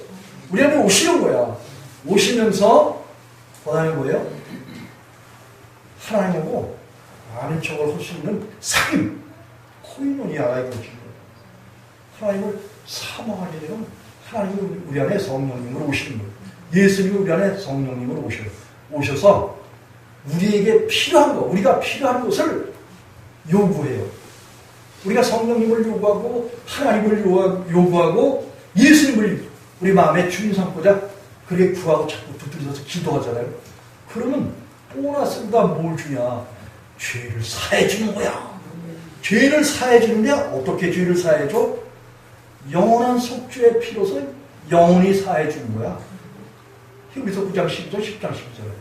우리 안에 오시는 거야. 오시면서 그다음에 뭐예요? 하나님하고 아는 척을 할 수 있는 사귐, 코이노니아가 이루어지는 거예요. 하나님을 사모하게 되면 하나님이 우리 안에 성령님으로 오시는 거예요. 예수님이 우리 안에 성령님으로 오셔서 우리에게 필요한 것, 우리가 필요한 것을 요구해요. 우리가 성령님을 요구하고 하나님을 요구하고 예수님을 우리 마음에 주인 삼고자 그렇게 구하고 자꾸 붙들려서 기도하잖아요. 그러면 보너스가 뭘 주냐? 죄를 사해 주는 거야. 죄를 사해 주는데 어떻게 죄를 사해 줘? 영원한 속죄의 피로서 영원히 사해 주는 거야. 히브리서 9장 12절, 10장 12절.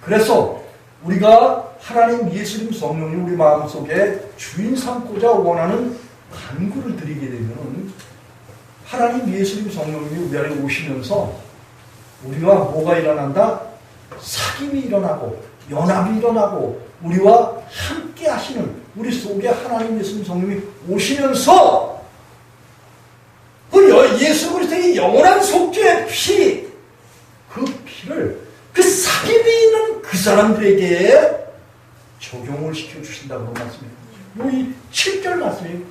그래서 우리가 하나님 예수님 성령님 우리 마음속에 주인 삼고자 원하는 간구를 드리게 되면 하나님 예수님 성령님이 우리 안에 오시면서 우리와 뭐가 일어난다? 사귐이 일어나고 연합이 일어나고 우리와 함께 하시는 우리 속에 하나님 예수님 성령님이 오시면서 그 예수 그리스도의 영원한 속죄의 피, 그 피를 그 사귐이 있는 그 사람들에게 적용을 시켜주신다고 말씀이에요. 이 7절 말씀이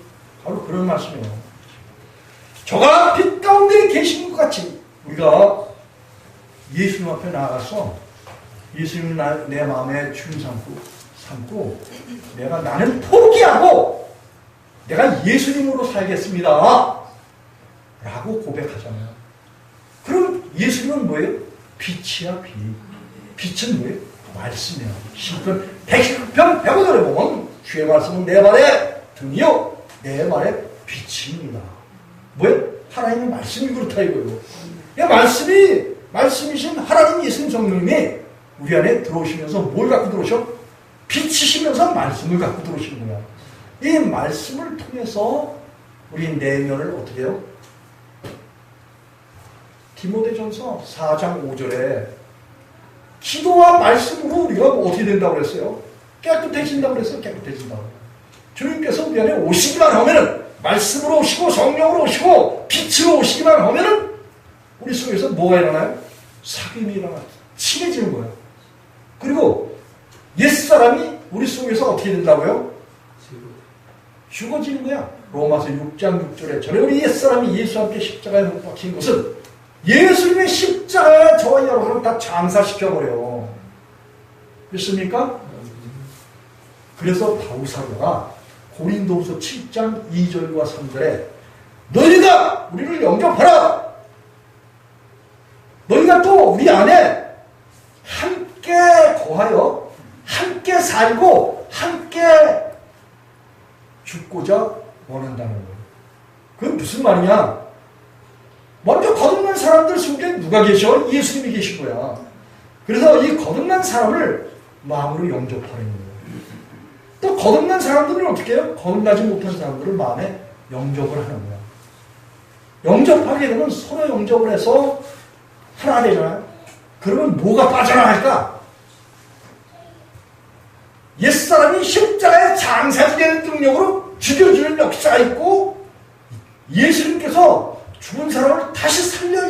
바로 그런 말씀이에요. 저가 빛 가운데 계신 것 같이 우리가 예수님 앞에 나가서 예수님 내 마음에 주인 삼고 나는 포기하고 내가 예수님으로 살겠습니다 라고 고백하잖아요. 그럼 예수님은 뭐예요? 빛이야. 빛은 뭐예요? 말씀이야. 시편 119편 105절에 보면 주의 말씀은 내 발에 등이요 내 발에 빛입니다. 뭐예요? 하나님의 말씀이 그렇다 이거예요. 말씀이신 하나님 예수님 성령님이 우리 안에 들어오시면서 뭘 갖고 들어오셔? 빛이시면서 말씀을 갖고 들어오시는 거야. 이 말씀을 통해서 우리 내면을 어떻게 해요? 디모데전서 4장 5절에 기도와 말씀으로 우리가 어떻게 된다고 그랬어요? 깨끗해진다고 그랬어요. 깨끗해진다고. 주님께서 우리 안에 오시기만 하면은, 말씀으로 오시고 성령으로 오시고 빛으로 오시기만 하면은 우리 속에서 뭐가 일어나요? 사귐이 일어나요. 친해지는 거예요. 그리고 옛사람이 우리 속에서 어떻게 된다고요? 죽어지는 거야. 로마서 6장 6절에 전에 우리 옛사람이 예수와 함께 십자가에 못 박힌 것은 예수님의 십자가에 저와 여러분을 다 장사시켜버려요. 믿습니까? 그래서 바울사도가 고린도후서 7장 2절과 3절에 너희가 우리를 영접하라. 너희가 또 우리 안에 함께 거하여 함께 살고 함께 죽고자 원한다는 거예요. 그건 무슨 말이냐? 먼저 거듭난 사람들 속에 누가 계셔? 예수님이 계신 거야. 그래서 이 거듭난 사람을 마음으로 영접하는 거예요. 또 거듭난 사람들은 어떻게 해요? 거듭나지 못한 사람들을 마음에 영접을 하는 거야. 영접하게 되면 서로 영접을 해서 하나 되잖아요. 그러면 뭐가 빠져나갈까? 옛사람이 십자가에 장사되는 능력으로 죽여주는 역사가 있고 예수님께서 죽은 사람을 다시 살려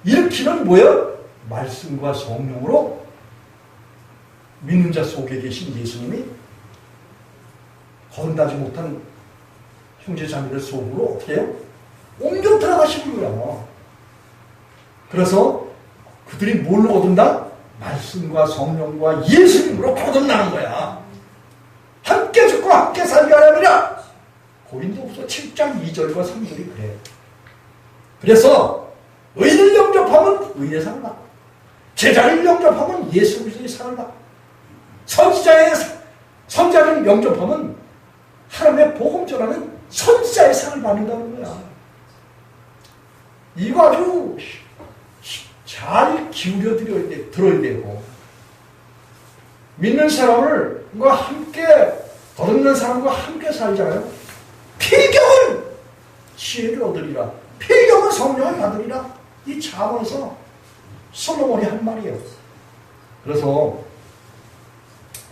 일으키는 뭐예요? 말씀과 성령으로 믿는 자 속에 계신 예수님이 거듭나지 못한 형제자매들 속으로 어떻게 해요? 옮겨 들어가시는 거야. 그래서 그들이 뭘로 거듭나? 말씀과 성령과 예수님으로 거듭나는 거야. 함께 죽고 함께 살게 하려느냐? 고린도후서 7장 2절과 3절이 그래. 그래서 의인을 영접하면 의인의 상을 받고 제자를 영접하면 예수 그리스도의 상을 받고 선지자를 영접하면 하나님의 복음 전하는 선지자의 상을 받는다는 거야. 이거 아주 잘 기울여 들어야 되고 믿는 사람과 함께 거듭난 사람과 함께 살잖아요. 필경은 지혜를 얻으리라. 필경은 성령을 받으리라. 이 잠언에서 솔로몬이 한 말이에요. 그래서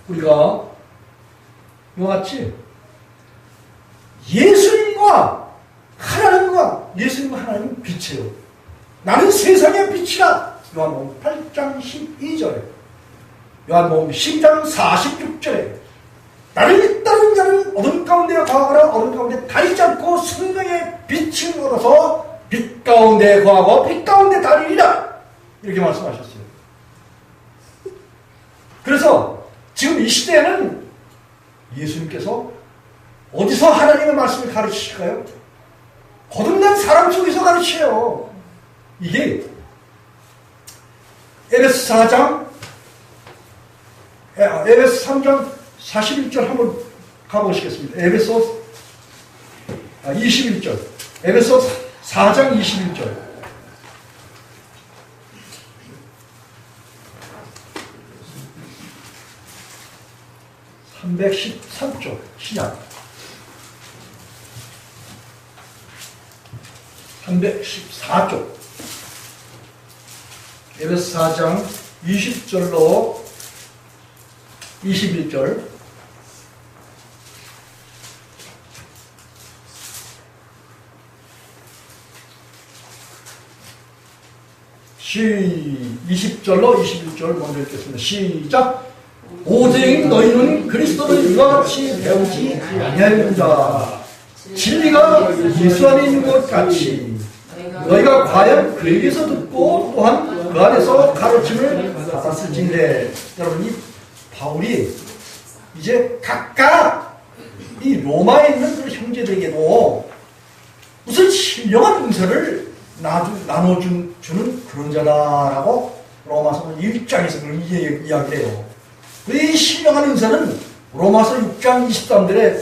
우리가 이와 같이 예수님과 하나님은 빛이에요. 나는 세상의 빛이라. 요한복음 8장 12절에 요한복음 10장 46절에 나를 믿다는 자는 어둠 가운데 거하거나 어둠 가운데 다니지 않고 생명의 빛을 얻어서 빛 가운데 거하고 빛 가운데 다니리라. 이렇게 말씀하셨어요. 그래서 지금 이 시대에는 예수님께서 어디서 하나님의 말씀을 가르치실까요? 거듭난 사람 속에서 가르쳐요. 이게 에베소 3장 41절 한번 가보시겠습니다. 에베소 21절. 에베소 4장 21절. (313조) 시작. 314조. 에베소 4장 20절로 21절. 시 20절로 21절 먼저 읽겠습니다. 시작. 오직 너희는 그리스도를 이와 같이 배우지 아니하였느니라. 진리가 예수 안에 있는 것 같이 너희가 과연 그에게서 듣고 또한 그 안에서 가르침을 받았을진데. 여러분, 이 바울이 이제 각각 이 로마에 있는 그 형제들에게도 무슨 신령한 은사를 나눠주는 그런 자다라고 로마서 1장에서 그걸 이야기를 해요. 이 신령한 은사는 로마서 6장 23절에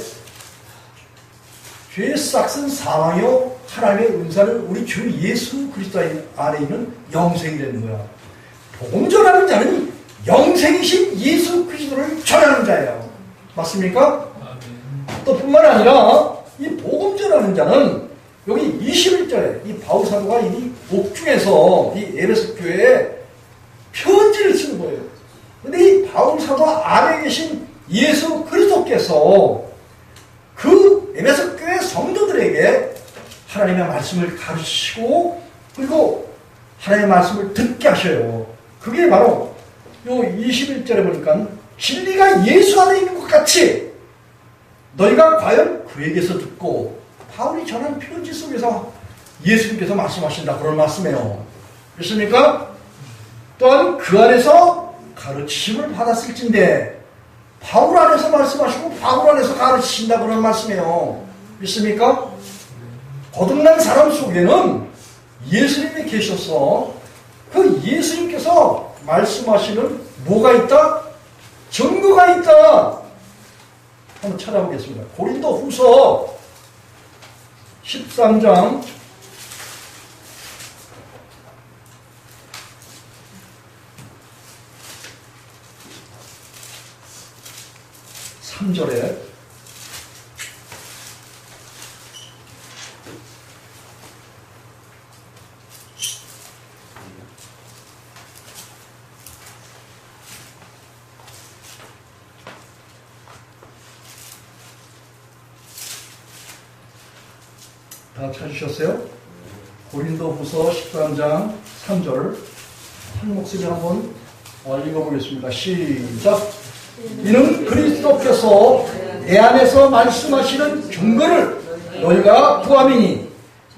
죄의 싹은 사망이요 하나님의 은사는 우리 주 예수 그리스도 안에 있는 영생이 되는 거야. 복음 전하는 자는 영생이신 예수 그리스도를 전하는 자예요. 맞습니까? 또 뿐만 아니라 이 복음 전하는 자는 여기 21절에 이 바울 사도가 이 옥중에서 이 에베소 교회에 편지를 쓰는 거예요. 근데 이 바울 사도 안에 계신 예수 그리스도께서 그 에베소 교회 성도들에게 하나님의 말씀을 가르치시고 그리고 하나님의 말씀을 듣게 하셔요. 그게 바로 요 21절에 보니까 진리가 예수 안에 있는 것 같이 너희가 과연 그에게서 듣고 바울이 전한 편지 속에서 예수님께서 말씀하신다 그런 말씀이에요. 그렇습니까? 또한 그 안에서 가르치심을 받았을진데 바울 안에서 말씀하시고 바울 안에서 가르치신다 그런 말씀이에요. 믿습니까? 거듭난 사람 속에는 예수님이 계셔서 그 예수님께서 말씀하시는 뭐가 있다? 증거가 있다. 한번 찾아보겠습니다. 고린도 후서 13장 3절에 다 찾으셨어요? 고린도후서 13장 3절 한 목소리 한번 읽어보겠습니다. 시작. 이는 그리스도께서 내 안에서 말씀하시는 증거를 너희가 구함이니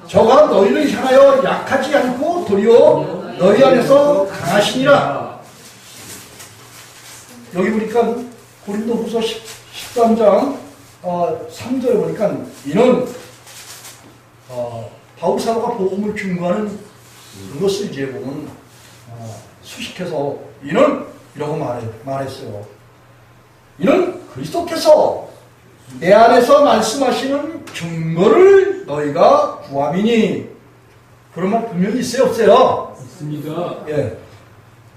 저가 너희를 향하여 약하지 않고 도리어 너희 안에서 강하시니라. 여기 보니까 고린도후서 13장 3절에 보니까 이는 바울 사도가 복음을 증거하는 그것을 이제 보면 수식해서 이는 이라고 말했어요. 이는 그리스도께서 내 안에서 말씀하시는 증거를 너희가 구함이니. 그런 말 분명히 있어요, 없어요? 있습니다. 예.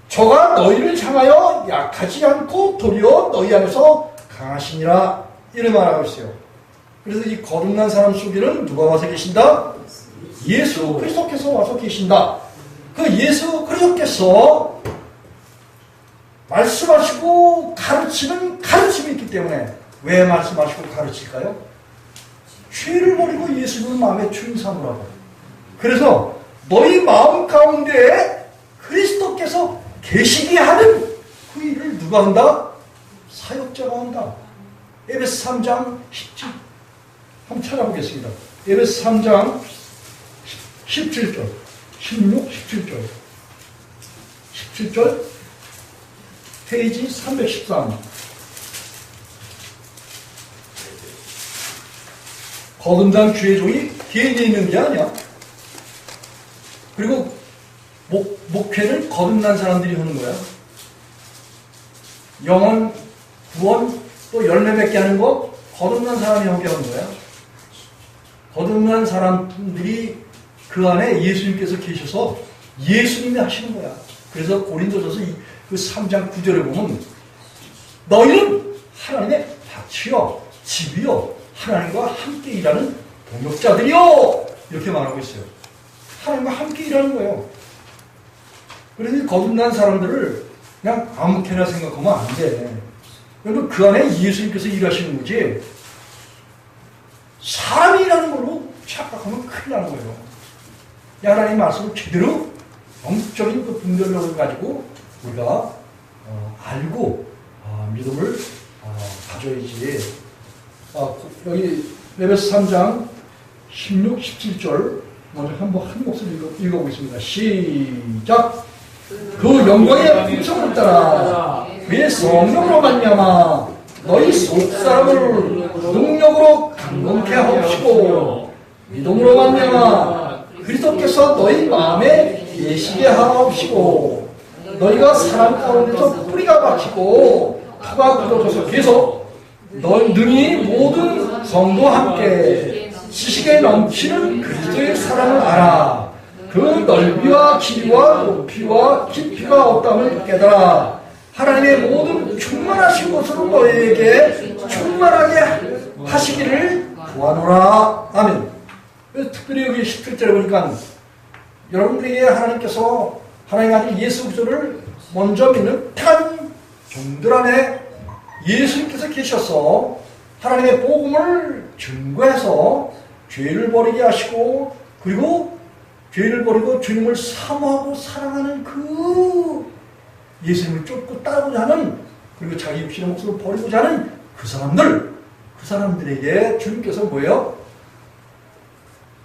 저가 너희를 향하여 약하지 않고 도리어 너희 안에서 강하시니라. 이런 말하고 있어요. 그래서 이 거듭난 사람 속에는 누가 와서 계신다? 예수 그리스도께서 와서 계신다. 그 예수 그리스도께서 말씀하시고 가르치는 가르침이 있기 때문에 왜 말씀하시고 가르칠까요? 죄를 버리고 예수님을 마음에 주인 삼으라고. 그래서 너희 마음 가운데 그리스도께서 계시게 하는 그 일을 누가 한다? 사역자가 한다. 에베소 3장 17. 한번 찾아보겠습니다. 에베소 3장 17절, 16, 17절. 17절, 페이지 313. 거듭난 주의 종이 개인이 있는 게 아니야. 그리고 목회를 거듭난 사람들이 하는 거야. 영혼, 구원, 또 열매 맺게 하는 거 거듭난 사람이 하게 하는 거야. 거듭난 사람들이 그 안에 예수님께서 계셔서 예수님이 하시는 거야. 그래서 고린도전서 그 3장 9절에 보면 너희는 하나님의 밭이요 집이요 하나님과 함께 일하는 동역자들이요 이렇게 말하고 있어요. 하나님과 함께 일하는 거예요. 그래서 거듭난 사람들을 그냥 아무렇게나 생각하면 안 돼. 그러면 그 안에 예수님께서 일하시는 거지 사람이 일하는 걸로 착각하면 큰일 나는 거예요. 하나님 말씀을 제대로 영적인 그 분별력을 가지고 우리가 알고 믿음을 가져야지. 여기 에베소 3장 16, 17절 먼저 한번 한 목소리 읽어보겠습니다. 시작. 그 영광의 풍성을 따라 그의 성령으로 말미암아 너희 속사람을 능력으로 강건케 하옵시고 믿음으로 말미암아 그리스도께서 너희 마음에 계시게 하옵시고 너희가 사람 가운데서 뿌리가 박히고 터가 굳어져서 계속 능히 모든 성도와 함께 지식에 넘치는 그리스도의 사랑을 알아. 그 넓이와 길이와 높이와 깊이가 없다을 깨달아. 하나님의 모든 충만하신 것으로 너희에게 충만하게 하시기를 구하노라. 아멘. 특별히 여기 17절에 보니까 여러분들에게 하나님 아들 예수 그리스도를 먼저 믿는 택한 종들 안에 예수님께서 계셔서 하나님의 복음을 증거해서 죄를 버리게 하시고, 그리고 죄를 버리고 주님을 사모하고 사랑하는 그 예수님을 쫓고 따르고자 하는, 그리고 자기 육신의 목숨을 버리고자 하는 그 사람들에게 주님께서 뭐예요?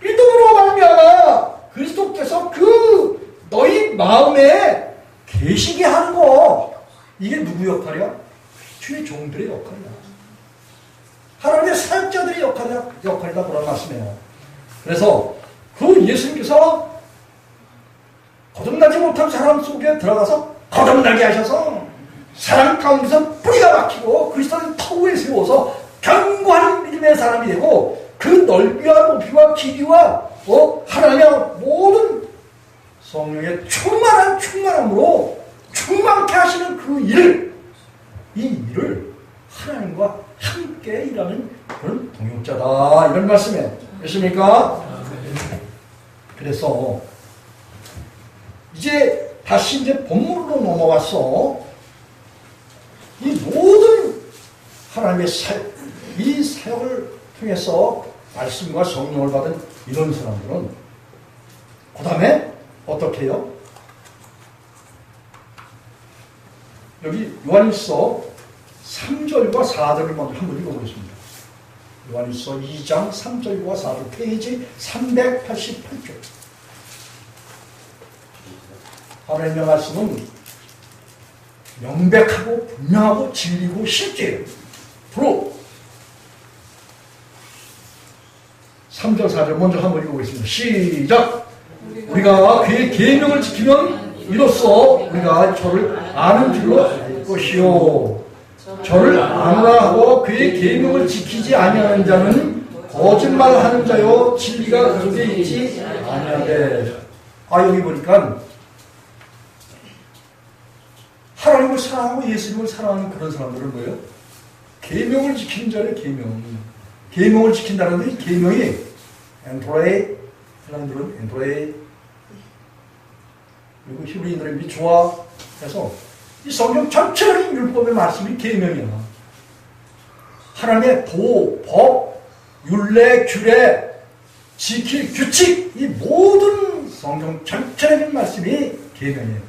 믿음으로 말미암아 그리스도께서 그 너희 마음에 계시게 하는 거, 이게 누구 역할이야? 주의 종들의 역할이야. 하나님의 사역자들의 역할이다 그런 말씀이에요. 그래서 그 예수님께서 거듭나지 못한 사람 속에 들어가서 거듭나게 하셔서 사랑 가운데서 뿌리가 박히고 그리스도를 터 위에 세워서 견고한 믿음의 사람이 되고, 그 넓이와 높이와 길이와 하나님의 모든 성령의 충만함으로 충만케 하시는 그 일을, 이 일을 하나님과 함께 일하는 그런 동역자다, 이런 말씀이에요. 됐습니까? 그래서 이제 다시 본문으로 넘어가서 이 모든 하나님의 이 사역을 통해서 말씀과 성령을 받은 이런 사람들은 그 다음에 어떻게 해요? 여기 요한일서 3절과 4절을 먼저 한번 읽어보겠습니다. 요한일서 2장 3절과 4절, 페이지 388쪽. 하나님의 말씀은 명백하고 분명하고 진리고 실제예요. 프로 3절 4절 먼저 한번 읽어보겠습니다. 시작! 우리가 그의 계명을 지키면 이로써 우리가 저를 아는 줄로 알 것이요, 저를 아노라 하고 그의 계명을 지키지 아니하는 자는 거짓말하는 자요 진리가 그속에 있지 아니하되. 여기 보니까 하나님을 사랑하고 예수님을 사랑하는 그런 사람들은 뭐예요? 계명을 지키는 자의 계명을 지킨다는 데, 계명이 엔토레이, 사람들은 엔토레이, 그리고 히브리인들은 미초아 해서 이 성경 전체적인 율법의 말씀이 계명이야. 하나님의 도, 법, 율례, 규례, 지킬 규칙, 이 모든 성경 전체적인 말씀이 계명이에요.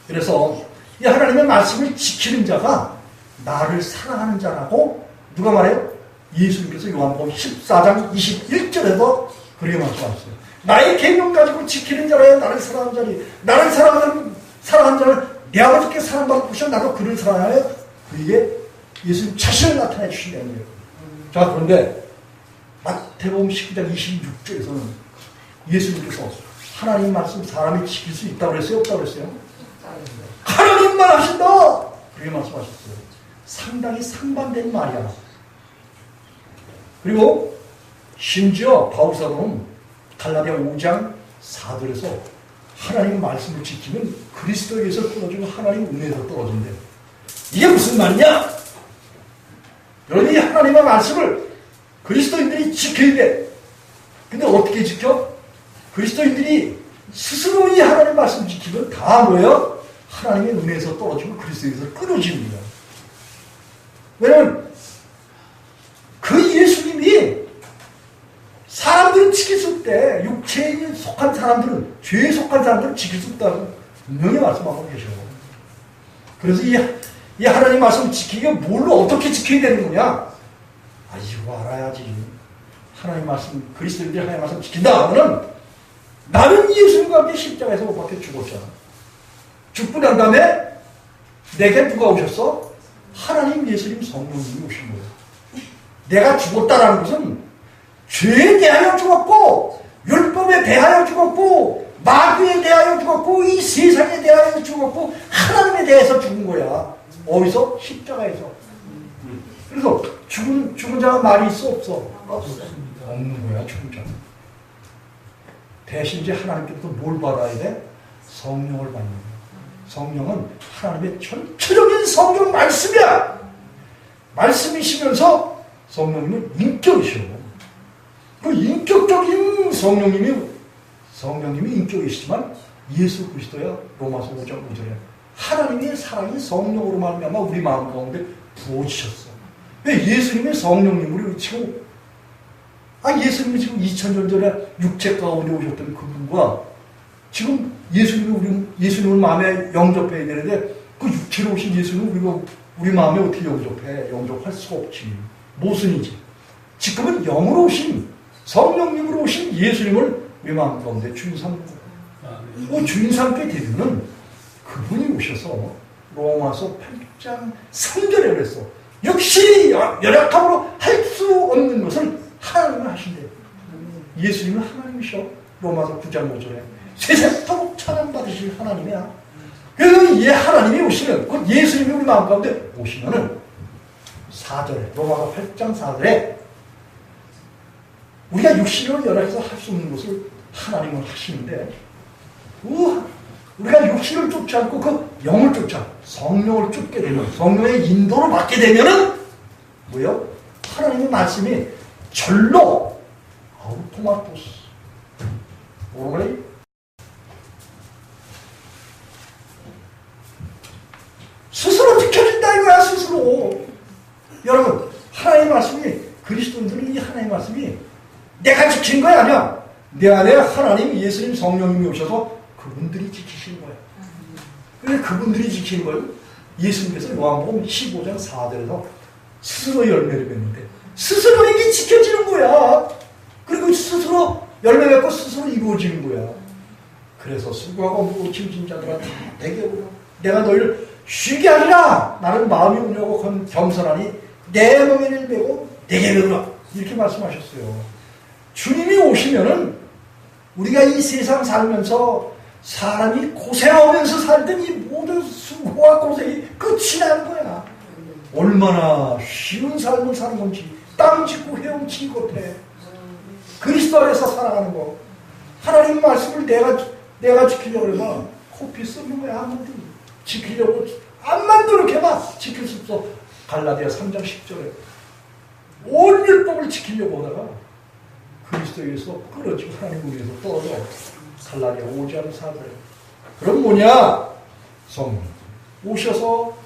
그래서 이 하나님의 말씀을 지키는 자가 나를 사랑하는 자라고 누가 말해요? 예수님께서 요한복음 14장 21절에서 그렇게 말씀하셨어요. 나의 계명 가지고 지키는 자라야 나를 사랑하는 자리. 나를 사랑하는 자는 내 아버지께 사랑받고 보시어 나도 그를 사랑하여 그에게 예수님 자신을 나타내 주신다는 거예요. 자, 그런데 마태복음 19장 26절에서는 예수님께서 하나님 말씀 사람이 지킬 수 있다고 그랬어요? 없다고 그랬어요? 하나님만 하신다! 그렇게 말씀하셨어요. 상당히 상반된 말이야. 그리고 심지어 바울사도는 갈라디아 5장 4절에서 하나님의 말씀을 지키면 그리스도에게서 떨어지고 하나님 은혜에서 떨어진대. 이게 무슨 말이냐? 여러분이 하나님의 말씀을 그리스도인들이 지켜야 돼. 근데 어떻게 지켜? 그리스도인들이 스스로 이 하나님의 말씀 지키면 다 뭐예요? 하나님의 은혜에서 떨어지고 그리스도에게서 끊어지는 거야. 왜냐면 그 예수님이 사람들은 지킬 수 없대. 육체에 속한 사람들은, 죄에 속한 사람들은 지킬 수 없다고 분명히 말씀하고 계셔. 그래서 이 하나님 말씀 지키기가 뭘로 어떻게 지켜야 되는 거냐? 이거 알아야지. 하나님 말씀, 그리스도인들이 하나님 말씀 지킨다 하면은 나는 예수님과 함께 십자가에서 못 박혀 죽었잖아. 죽고 난 다음에 내게 누가 오셨어? 하나님 예수님 성령님이 오신 거예요. 내가 죽었다라는 것은 죄에 대하여 죽었고, 율법에 대하여 죽었고, 마귀에 대하여 죽었고, 이 세상에 대하여 죽었고, 하나님에 대해서 죽은 거야. 어디서? 십자가에서. 그래서 죽은 자가 말이 있어 없어? 없는 거야. 죽은 자. 대신 이제 하나님께서 뭘 받아야 돼? 성령을 받는 거야. 성령은 하나님의 전체적인 성경 말씀이야. 말씀이시면서 성령님은 인격이셔. 그 인격적인 성령님이 성령님이 인격이시지만 예수 그리스도야. 로마서 5장 5절에 하나님의 사랑이 성령으로 말미암아 우리 마음 가운데 부어지셨어. 왜 예수님의 성령님으로 지금 예수님이 지금 2000년 전에 육체 가운데 오셨던 그분과 지금 예수님을 마음에 영접해야 되는데 그 육체로 오신 예수님은 우리 마음에 어떻게 영접해? 영접할 수가 없지. 모순이지. 지금은 영으로 오신 성령님으로 오신 예수님을 우리 마음 가운데 주인 삼는 거예요. 그 주인 삼게 되면은 그분이 오셔서 로마서 8장 3절에 그랬어. 육신이 연약함으로 할 수 없는 것을 하나님은 하신대요. 예수님은 하나님이셔. 로마서 9장 5절에 세세토록 찬양받으실 하나님이야. 그래서 이 하나님이 오시면 그 예수님이 우리 마음 가운데 오시면은 4절에 로마서 8장 4절에 우리가 육신으로 연약해서 할 수 없는 것을 하나님은 하시는데 우리가 육신을 쫓지 않고 그 영을 쫓아 성령을 쫓게 되면 성령의 인도를 받게 되면은 뭐요? 하나님의 말씀이 절로 아우토마토스 오래 스스로 지켜진다 이거야. 스스로. 여러분 하나님의 말씀이 그리스도인들은 이 하나님의 말씀이 내가 지킨 거야 아니야. 내 안에 하나님 예수님 성령님이 오셔서 그분들이 지키시는 거야. 그래서 그분들이 지키는 걸 예수님께서 요한복음 15장 4절에서 스스로 열매를 맺는데 스스로 이게 지켜지는 거야. 그리고 스스로 열매 맺고 스스로 이루어지는 거야. 그래서 수고하고 무거워 짐진 자들아 다 내게 오라. 내가 너희를 쉬게 하리라. 나는 마음이 온유하고 겸손하니 내 멍에를 메고 내게 배우라. 이렇게 말씀하셨어요. 주님이 오시면은 우리가 이 세상 살면서 사람이 고생하면서 살던 이 모든 수고와 고생이 끝이 나는 거야. 얼마나 쉬운 삶을 사는 건지 땅 짚고 헤엄치는 것 같아. 그리스도 안에서 살아가는 거. 하나님 말씀을 내가 지키려고 그러면 코피 쓰는 거야. 아무도 지키려고 암만 노력해봐 지킬 수 없어. 갈라디아 3장 10절에 온 율법을 지키려고 하다가 그리스도에서 끊어지고 하나님을 위해서 떨어져. 갈라디아 5장 4절에 그럼 뭐냐? 성령 오셔서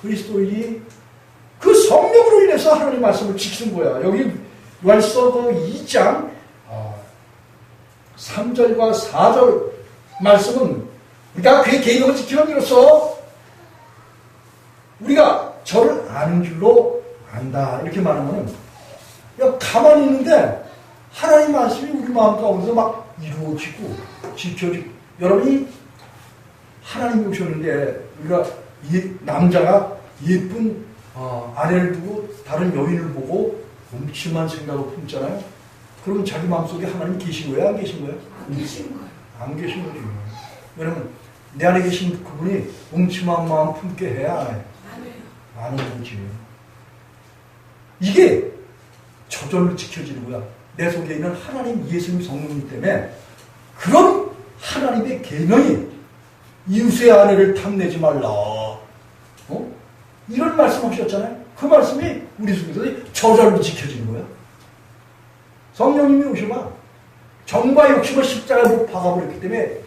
그리스도인이 그 성령으로 인해서 하나님 말씀을 지키는 거야. 여기 요한서 2장 3절과 4절 말씀은 우리가 그의 계명을 지키는 이로써 우리가 저를 아는 줄로 안다 이렇게 말하면 그냥 가만히 있는데 하나님 말씀이 우리 마음 가운데서 막 이루어지고 지켜지고. 여러분이 하나님이 오셨는데 우리가 남자가 예쁜 아내를 두고 다른 여인을 보고 음침한 생각을 품잖아요. 그러면 자기 마음속에 하나님 계신 거예요? 안 계신 거예요? 안 계신 거예요. 안 계신 거죠. 왜냐면 내 안에 계신 그분이 음침한 마음 품게 해야 안 해요? 안 해요. 거지. 이게 저절로 지켜지는 거야. 내 속에 있는 하나님 예수님 성령님 때문에 그런 하나님의 계명이 이웃의 아내를 탐내지 말라. 이런 말씀하셨잖아요. 그 말씀이 우리 속에서 저절로 지켜지는 거야. 성령님이 오셔봐. 정과 욕심을 십자가에 못 박아버렸기 때문에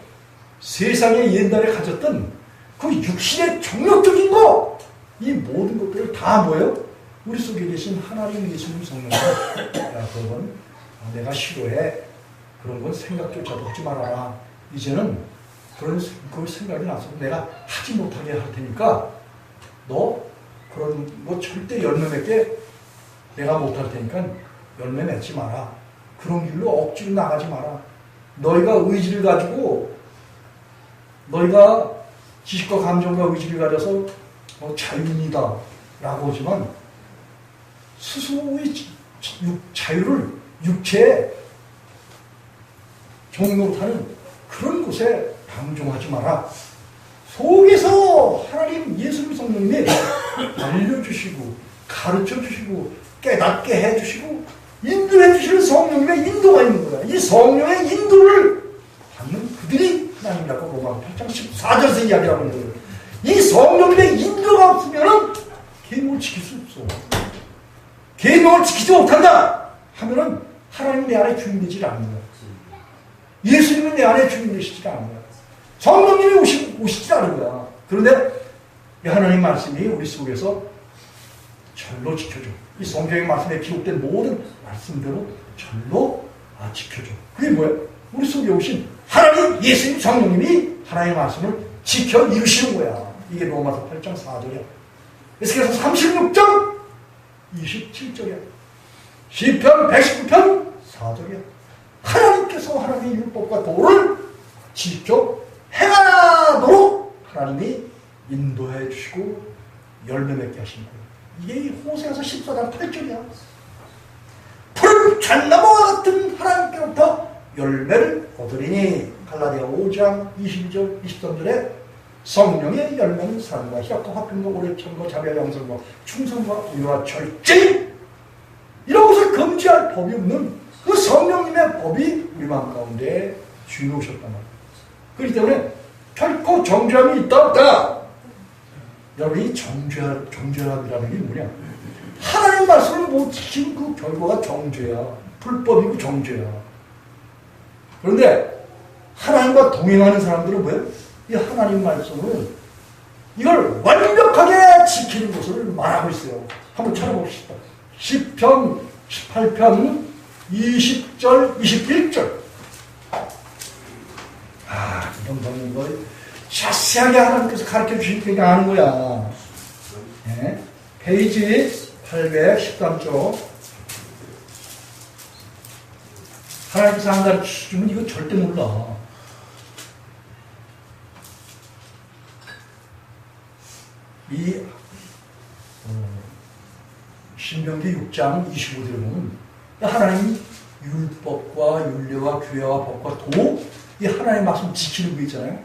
세상에 옛날에 가졌던 그 육신의 정력적인 거, 이 모든 것들을 다 뭐예요? 우리 속에 계신 하나님 예수님 성령님. 야, 그건 내가 싫어해. 그런 건 생각조차도 하지 말아라. 이제는 그런 생각이 나서 내가 하지 못하게 할 테니까 너 그런 뭐 절대 열매 맺게 내가 못할 테니까 열매 맺지 마라. 그런 길로 억지로 나가지 마라. 너희가 의지를 가지고 너희가 지식과 감정과 의지를 가져서 자유인이다 라고 하지만 스스로의 자유를 육체에 종노릇하는 그런 곳에 방종하지 마라. 속에서 하나님 예수님 성령님이 알려주시고 가르쳐주시고 깨닫게 해주시고 인도해주시는 성령님의 인도가 있는 거야. 이 성령의 인도를 받는 그들이 하나님이라고 로마 8장 14절에서 이야기하고 있는 거예요. 이 성령님의 인도가 없으면 계명을 지킬 수 없어. 계명을 지키지 못한다 하면은 하나님 내 안에 주인 되지 않는 거야. 예수님은 내 안에 주인 되시지 않은 거야. 성령님이 오시지 않은 거야. 그런데 이 하나님 말씀이 우리 속에서 절로 지켜줘. 이 성경의 말씀에 기록된 모든 말씀대로 절로 지켜줘. 그게 뭐예요? 우리 속에 오신 하나님 예수님 성령님이 하나님의 말씀을 지켜 이루시는 거야. 이게 로마서 8장 4절이야. 에스겔서 36장 27절이야. 시편 119편 4절이야. 하나님께서 하나님의 율법과 도를 지켜 행하도록 하나님이 인도해 주시고 열매 맺게 하신 거예요. 이게 이 호세아서 14장 8절이야. 푸른 잣나무와 같은 하나님께로부터 열매를 얻으리니 갈라디아 5장 22절 23절에 성령의 열매는 사랑과 희락과 화평과 오래 참과 자비와 양선과 충성과 의와 절제 이런 것을 금지할 법이 없는 그 성령님의 법이 우리 마음 가운데 주인 오셨단 말이에요. 그렇기 때문에 결코 정죄함이 있다 없다. 여러분이 정죄함이라는 게 뭐냐? 하나님 말씀을 못 지킨 그 결과가 정죄야. 불법이고 정죄야. 그런데 하나님과 동행하는 사람들은 뭐예요? 이 하나님 말씀을 이걸 완벽하게 지키는 것을 말하고 있어요. 한번 찾아봅시다. 시편 18편 20절 21절. 이런 거는 뭐 자세하게 하나님께서 가르쳐 주시니까 아는 거야. 네. 페이지 813쪽. 하나님께서 안 가르쳐 주면 이거 절대 몰라. 이 신명기 6장 25절에 보면 하나님이 율법과 율례와 규례와 법과 도 이 하나님의 말씀 지키는 거 있잖아요.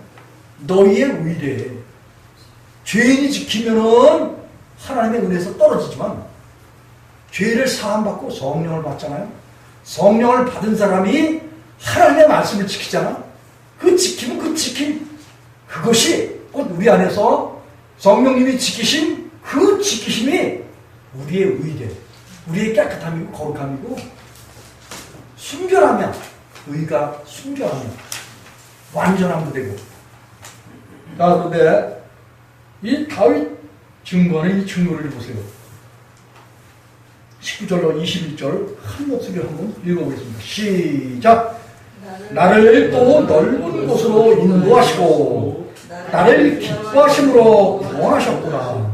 너희의 의례 죄인이 지키면은 하나님의 은혜에서 떨어지지만 죄를 사함받고 성령을 받잖아요. 성령을 받은 사람이 하나님의 말씀을 지키잖아. 그 지키면 그 지킴 그것이 곧 우리 안에서 성령님이 지키신 그 지키심이 우리의 의례, 우리의 깨끗함이고 거룩함이고 순결하면 의가 순결하면 완전함도 되고. 그런데 이 다윗 증거는 이 증거를 보세요. 19절로 21절 한 목소리로 한번 읽어보겠습니다. 시작. 나를 또 넓은 곳으로 인도하시고 나를 기뻐하심으로 구원하셨구나.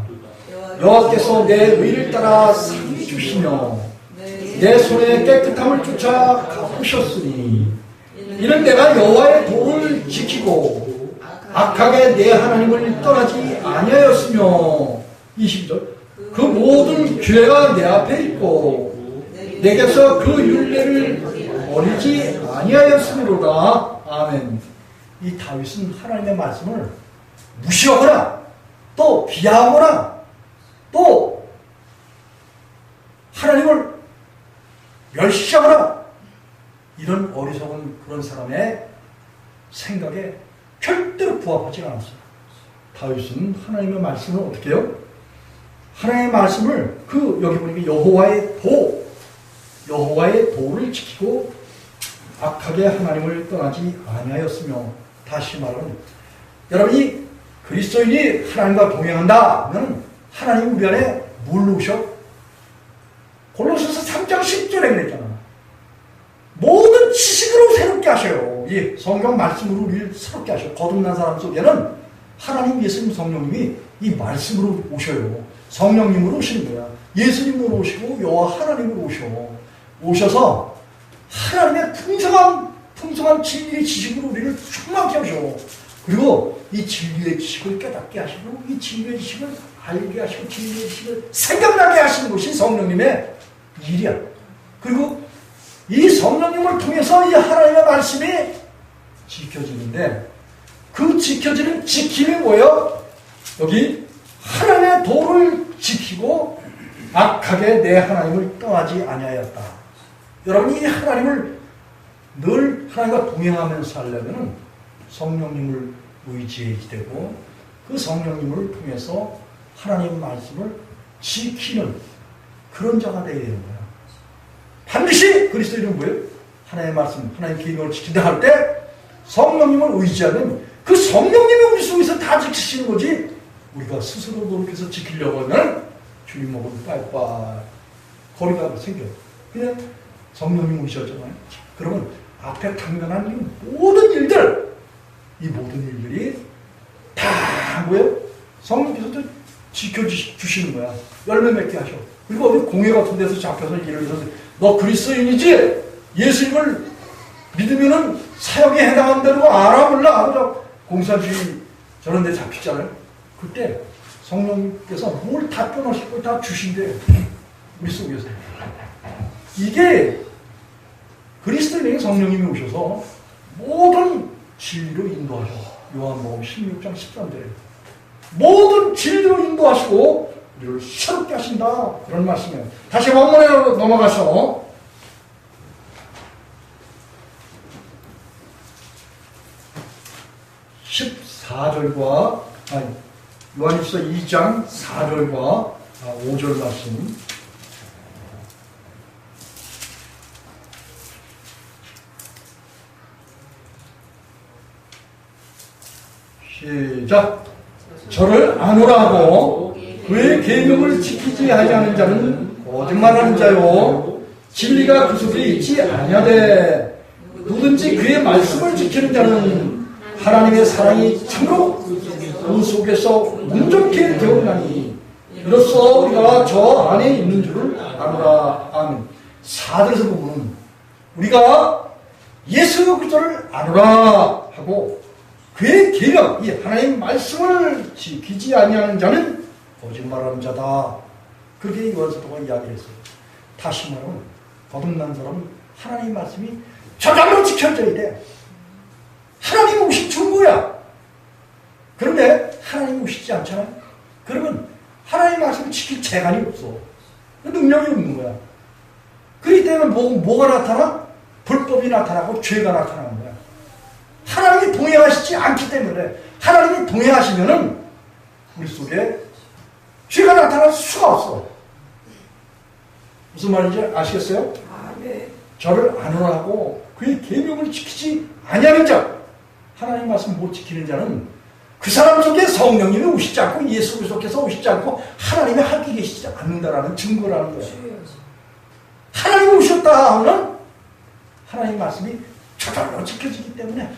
여호와께서 내 의를 따라 상히 주시며 내 손에 깨끗함을 쫓아 갚으셨으니 이는 내가 여호와의 도를 지키고 악하게 내 하나님을 떠나지 아니하였으며 20절 그 모든 죄가 내 앞에 있고 내게서 그 율례를 버리지 아니하였으므로다. 아멘. 이 다윗은 하나님의 말씀을 무시하거나 또 비하하거나 또 하나님을 멸시하거나 이런 어리석은 그런 사람의 생각에 절대로 부합하지 않았어요. 다윗은 하나님의 말씀을 어떻게 해요? 하나님의 말씀을 여기 보니까 여호와의 도를 지키고 악하게 하나님을 떠나지 아니하였으며 다시 말하면 여러분이 그리스도인이 하나님과 동행한다 하면 하나님 우리 안에 뭘 놓으셔? 골로새서 3장 10절에 그랬잖아. 모든 지식으로 새롭게 하셔요. 이 성경 말씀으로 우리를 새롭게 하셔요. 거듭난 사람 속에는 하나님 예수님 성령님이 이 말씀으로 오셔요. 성령님으로 오시는 거야. 예수님으로 오시고 여호와 하나님으로 오셔서 하나님의 풍성한 진리의 지식으로 우리를 충만케 하셔. 그리고 이 진리의 지식을 깨닫게 하시고 이 진리의 지식을 알게 하시고 진리의 지식을 생각나게 하시는 것이 성령님의 일이야. 그리고 이 성령님을 통해서 이 하나님의 말씀이 지켜지는데 그 지켜지는 지킴이 뭐예요? 여기 하나님의 도를 지키고 악하게 내 하나님을 떠나지 아니하였다. 여러분이 이 하나님을 늘 하나님과 동행하면서 살려면 성령님을 의지해야 되고 그 성령님을 통해서 하나님 말씀을 지키는 그런 자가 되어야 되는 거야. 반드시 그리스도인은 뭐예요? 하나님의 말씀, 하나님의 계명을 지킨다 할 때 성령님을 의지하면 그 성령님이 우리 속에서 다 지키시는 거지 우리가 스스로 노력해서 지키려고 하면 주님하고는 빠이빠이 거리가 생겨요. 그냥 성령님 오셨잖아요. 그러면 앞에 당면한 이 모든 일들, 이 모든 일들이 다 뭐예요? 성령께서 지켜주시는 거야. 열매 맺게 하셔. 그리고 어디 공회 같은 데서 잡혀서 예를 들어서 너 그리스도인이지? 예수님을 믿으면은 사역에 해당하는 대로 알아 몰라 하고 공산주의 저런 데 잡히잖아요. 그때 성령께서 뭘 다 끊어시고 다 주신대요. 우리 속에서. 이게 그리스도인에게 성령님이 오셔서 모든 진리로 인도하셔. 요한복음 16장 13절에 모든 진리로 인도하시고 우리를 새롭게 하신다. 그런 말씀이에요. 다시 원문에 넘어가서 14절과 요한일서 2장 4절과 5절 말씀 시작. 저를 아노라 하고 그의 계명을 지키지 아니하는 자는 거짓말하는 자요 진리가 그 속에 있지 아니하되 누구든지 그의 말씀을 지키는 자는 하나님의 사랑이 참으로 그 속에서 온전케 되었나니 이로써 우리가 저 안에 있는 줄을 아노라. 아멘. 4절에서 보면 우리가 예수 그리스도를 아노라 하고 그의 계명, 이 하나님 말씀을 지키지 아니하는 자는 거짓말하는 자다. 그렇게 요한사도가 이야기를 했어요. 다시 말하면 거듭난 사람은 하나님 말씀이 저절로 지켜져야 돼. 하나님 오신 준 거야. 그런데 하나님 오시지 않잖아요. 그러면 하나님 말씀을 지킬 재간이 없어. 능력이 없는 거야. 그렇기 때문에 뭐가 나타나? 불법이 나타나고 죄가 나타나는 거야. 하나님이 동행하시지 않기 때문에 하나님이 동행하시면은 우리 속에 죄가 나타날 수가 없어. 무슨 말인지 아시겠어요? 네. 저를 아노라 하고 그의 계명을 지키지 아니하는 자, 하나님 말씀 못 지키는 자는 그 사람 속에 성령님이 오시지 않고 예수 그리스도께서 오시지 않고 하나님의 함께 계시지 않는다라는 증거라는 거예요. 하나님이 오셨다 하면 하나님 말씀이 저절로 지켜지기 때문에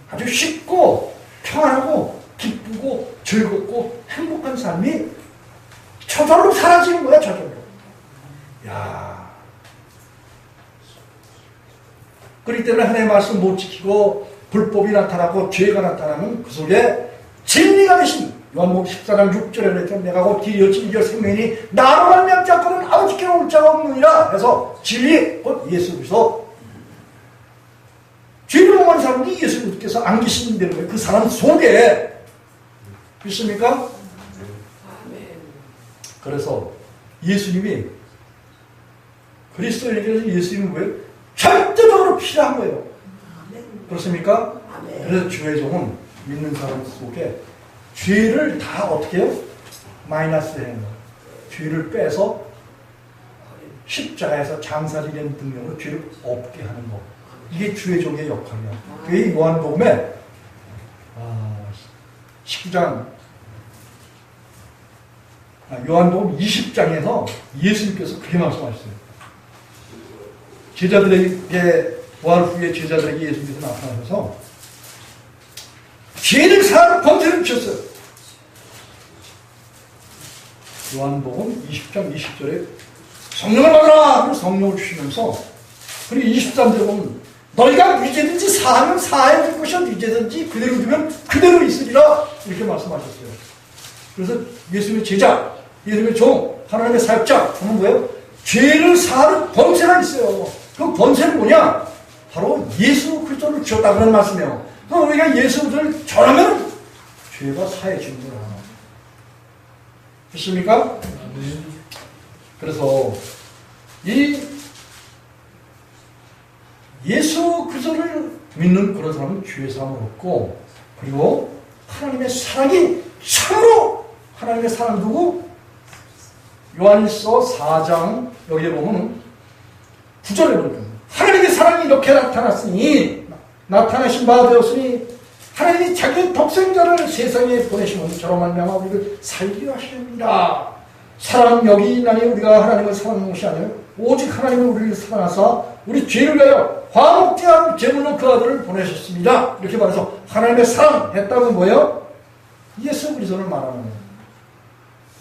아주 쉽고 평안하고 기쁘고 즐겁고 행복한 삶이 저절로 사라지는 거야. 저절로. 야, 그렇기 때문에 하나님의 말씀 못 지키고 불법이 나타나고 죄가 나타나면 그 속에 진리가 되신 요한복음 14장 6절에 그랬죠. 내가 곧 길이요 진리요 생명이니 나로 말미암지 않고는 아버지께로 올 자가 없느니라. 그래서 진리 곧 예수 그리스도. 죄를 범한 사람이 예수 그리스도께서 안 계신다는 거예요. 그 사람 속에. 믿습니까? 그래서 예수님이 그리스도인에게서 예수님은 뭐예요? 절대적으로 필요한 거예요. 그렇습니까? 그래서 주의 종은 믿는 사람 속에 죄를 다 어떻게 해요? 마이너스 해요. 죄를 빼서 십자가에서 장사지된 능력으로 죄를 없게 하는 거. 이게 주의 종의 역할이야. 그게 요한복음에 19장 요한복음 20장에서 예수님께서 그렇게 말씀하셨어요. 제자들에게 부활 후에 제자들에게 예수님께서 나타나셔서 죄를 사하는 권세를 주셨어요. 요한복음 20장 20절에 성령을 받으라 하고 성령을 주시면서 그리고 23절에 보면 너희가 위제든지 사하면 사하여 줄 것이요 위제든지 그대로 두면 그대로 있으리라 이렇게 말씀하셨어요. 그래서 예수님의 제자, 예수님의 종, 하나님의 사역자 하는 뭐예요? 죄를 사하는 권세가 있어요. 그 권세는 뭐냐? 바로 예수 그리스도를 주셨다 그런 말씀이에요. 그럼 우리가 예수 그리스도를 전하면 죄가 사해지는 거야. 됐습니까? 그래서 이 예수 그리스도를 믿는 그런 사람은 죄 사함을 얻고 그리고 하나님의 사랑이 참으로 하나님의 사랑 두고 요한일서 4장 여기에 보면 9절에 보니까 하나님의 사랑이 이렇게 나타났으니 나타내신 바 되었으니 하나님이 자기의 독생자를 세상에 보내시면 저로 말미암아 우리를 살기로 하십니다. 사랑은 여기 있나니 우리가 하나님을 사랑하는 것이 아니라 오직 하나님은 우리를 사랑하사 우리 죄를 위하여 화목제한 제물로 그 아들을 보내셨습니다. 이렇게 말해서 하나님의 사랑했다면 뭐예요? 예수 그리스도를 말하는 거예요.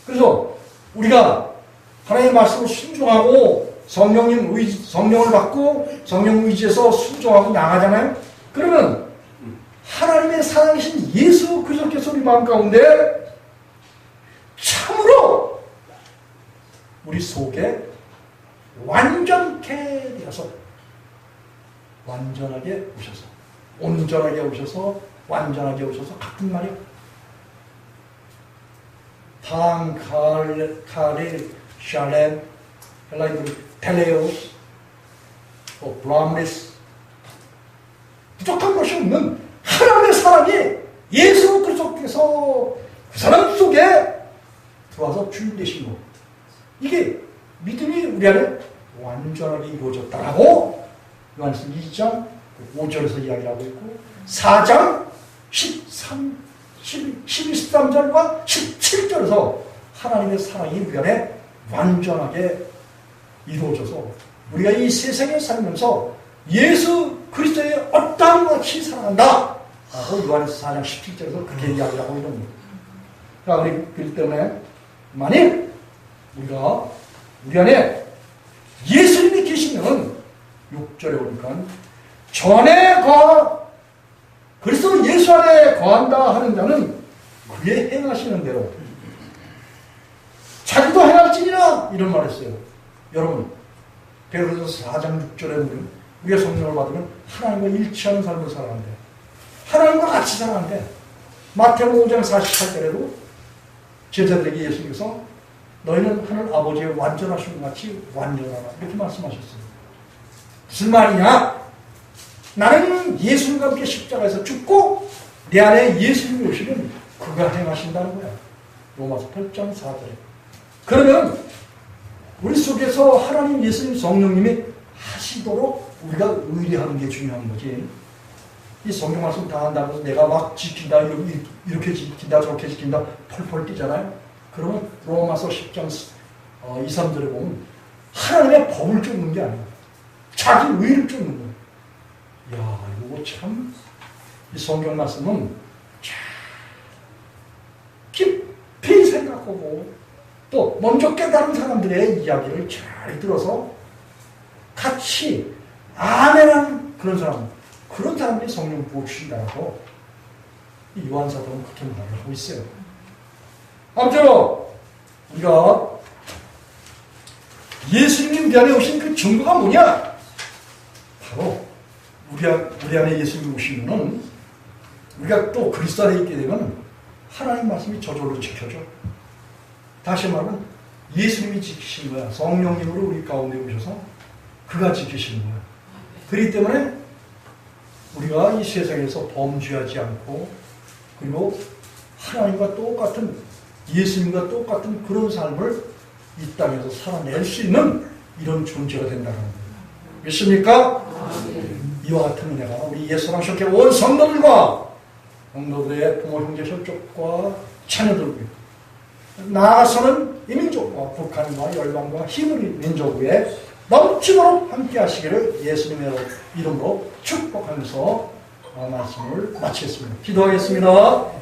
그래서 우리가 하나님의 말씀을 순종하고 성령을 받고 성령 의지에서 순종하고 나가잖아요. 그러면 하나님의 사랑이신 예수 그리스도께서 우리 마음 가운데 참으로 우리 속에 완전케 되어서 완전하게 오셔서 온전하게 오셔서 완전하게 오셔서 같은 말이에요. 탕, 카릴, 샬렘, 헬라이드, 텔레오스, 브라미스 부족한 것이 없는 하나님의 사랑이 예수 그리스도께서 그 사람 속에 들어와서 주인 되신 것. 이게 믿음이 우리 안에 완전하게 이루어졌다라고 요한서 2장 5절에서 이야기를 하고 있고 4장 12, 13절과 17절에서 하나님의 사랑이 우리 안에 완전하게 이루어져서 우리가 이 세상에 살면서 예수 그리스도의 어떠한 것이 사랑한다 라고 요한서 4장 17절에서 그렇게 이야기를 하고 있는 겁니다. 자, 그렇기 때문에 만일 우리가 우리 안에 예수님이 계시면 6절에 보니까 저 안에 그리스도 예수 안에 거한다 하는 자는 그의 행하시는 대로 자기도 행할지니라 이런 말을 했어요. 여러분 베드로전서 4장 6절에 보면 우리가 성령을 받으면 하나님과 일치하는 삶을 살아간대. 하나님과 같이 살아간대. 마태복음 5장 48절에도 제자들에게 예수님께서 너희는 하늘 아버지의 완전하신 것 같이 완전하라 이렇게 말씀하셨어요. 무슨 말이냐? 나는 예수님과 함께 십자가에서 죽고 내 안에 예수님이 오시면 그가 행하신다는 거야. 로마서 8장 4절에. 그러면 우리 속에서 하나님 예수님 성령님이 하시도록 우리가 의뢰하는 게 중요한 거지. 이 성경 말씀 다 한다고 해서 내가 막 지킨다 이렇게 지킨다 저렇게 지킨다 펄펄 뛰잖아요. 그러면 로마서 10장 2, 3절에 보면 하나님의 법을 쫓는 게 아니야. 자기 의를 쫓는 거야. 이야, 이거 참, 이 성경 말씀은 참 깊이 생각하고 또 먼저 깨달은 사람들의 이야기를 잘 들어서 같이 아멘하는 그런 사람들이 성령 부어 주신다고 이 요한사도는 그렇게 말을 하고 있어요. 아무튼 우리가 예수님 내 안에 오신 그 증거가 뭐냐? 바로 우리 안에 예수님이 오시면은 우리가 또 그리스도 안에 있게 되면 하나님 말씀이 저절로 지켜져. 다시 말하면 예수님이 지키신 거야. 성령님으로 우리 가운데 오셔서 그가 지키시는 거야. 그렇기 때문에 우리가 이 세상에서 범죄하지 않고 그리고 하나님과 똑같은 예수님과 똑같은 그런 삶을 이 땅에서 살아낼 수 있는 이런 존재가 된다는 거예요. 믿습니까? 이와 같은 은혜가 우리 예수랑시교회 온 성도들과 성도들의 부모 형제 혈족과 자녀들과 나아가서는 이민족과 북한과 열방과 히브리 민족 위에 넘치도록 함께 하시기를 예수님의 이름으로 축복하면서 말씀을 마치겠습니다. 기도하겠습니다.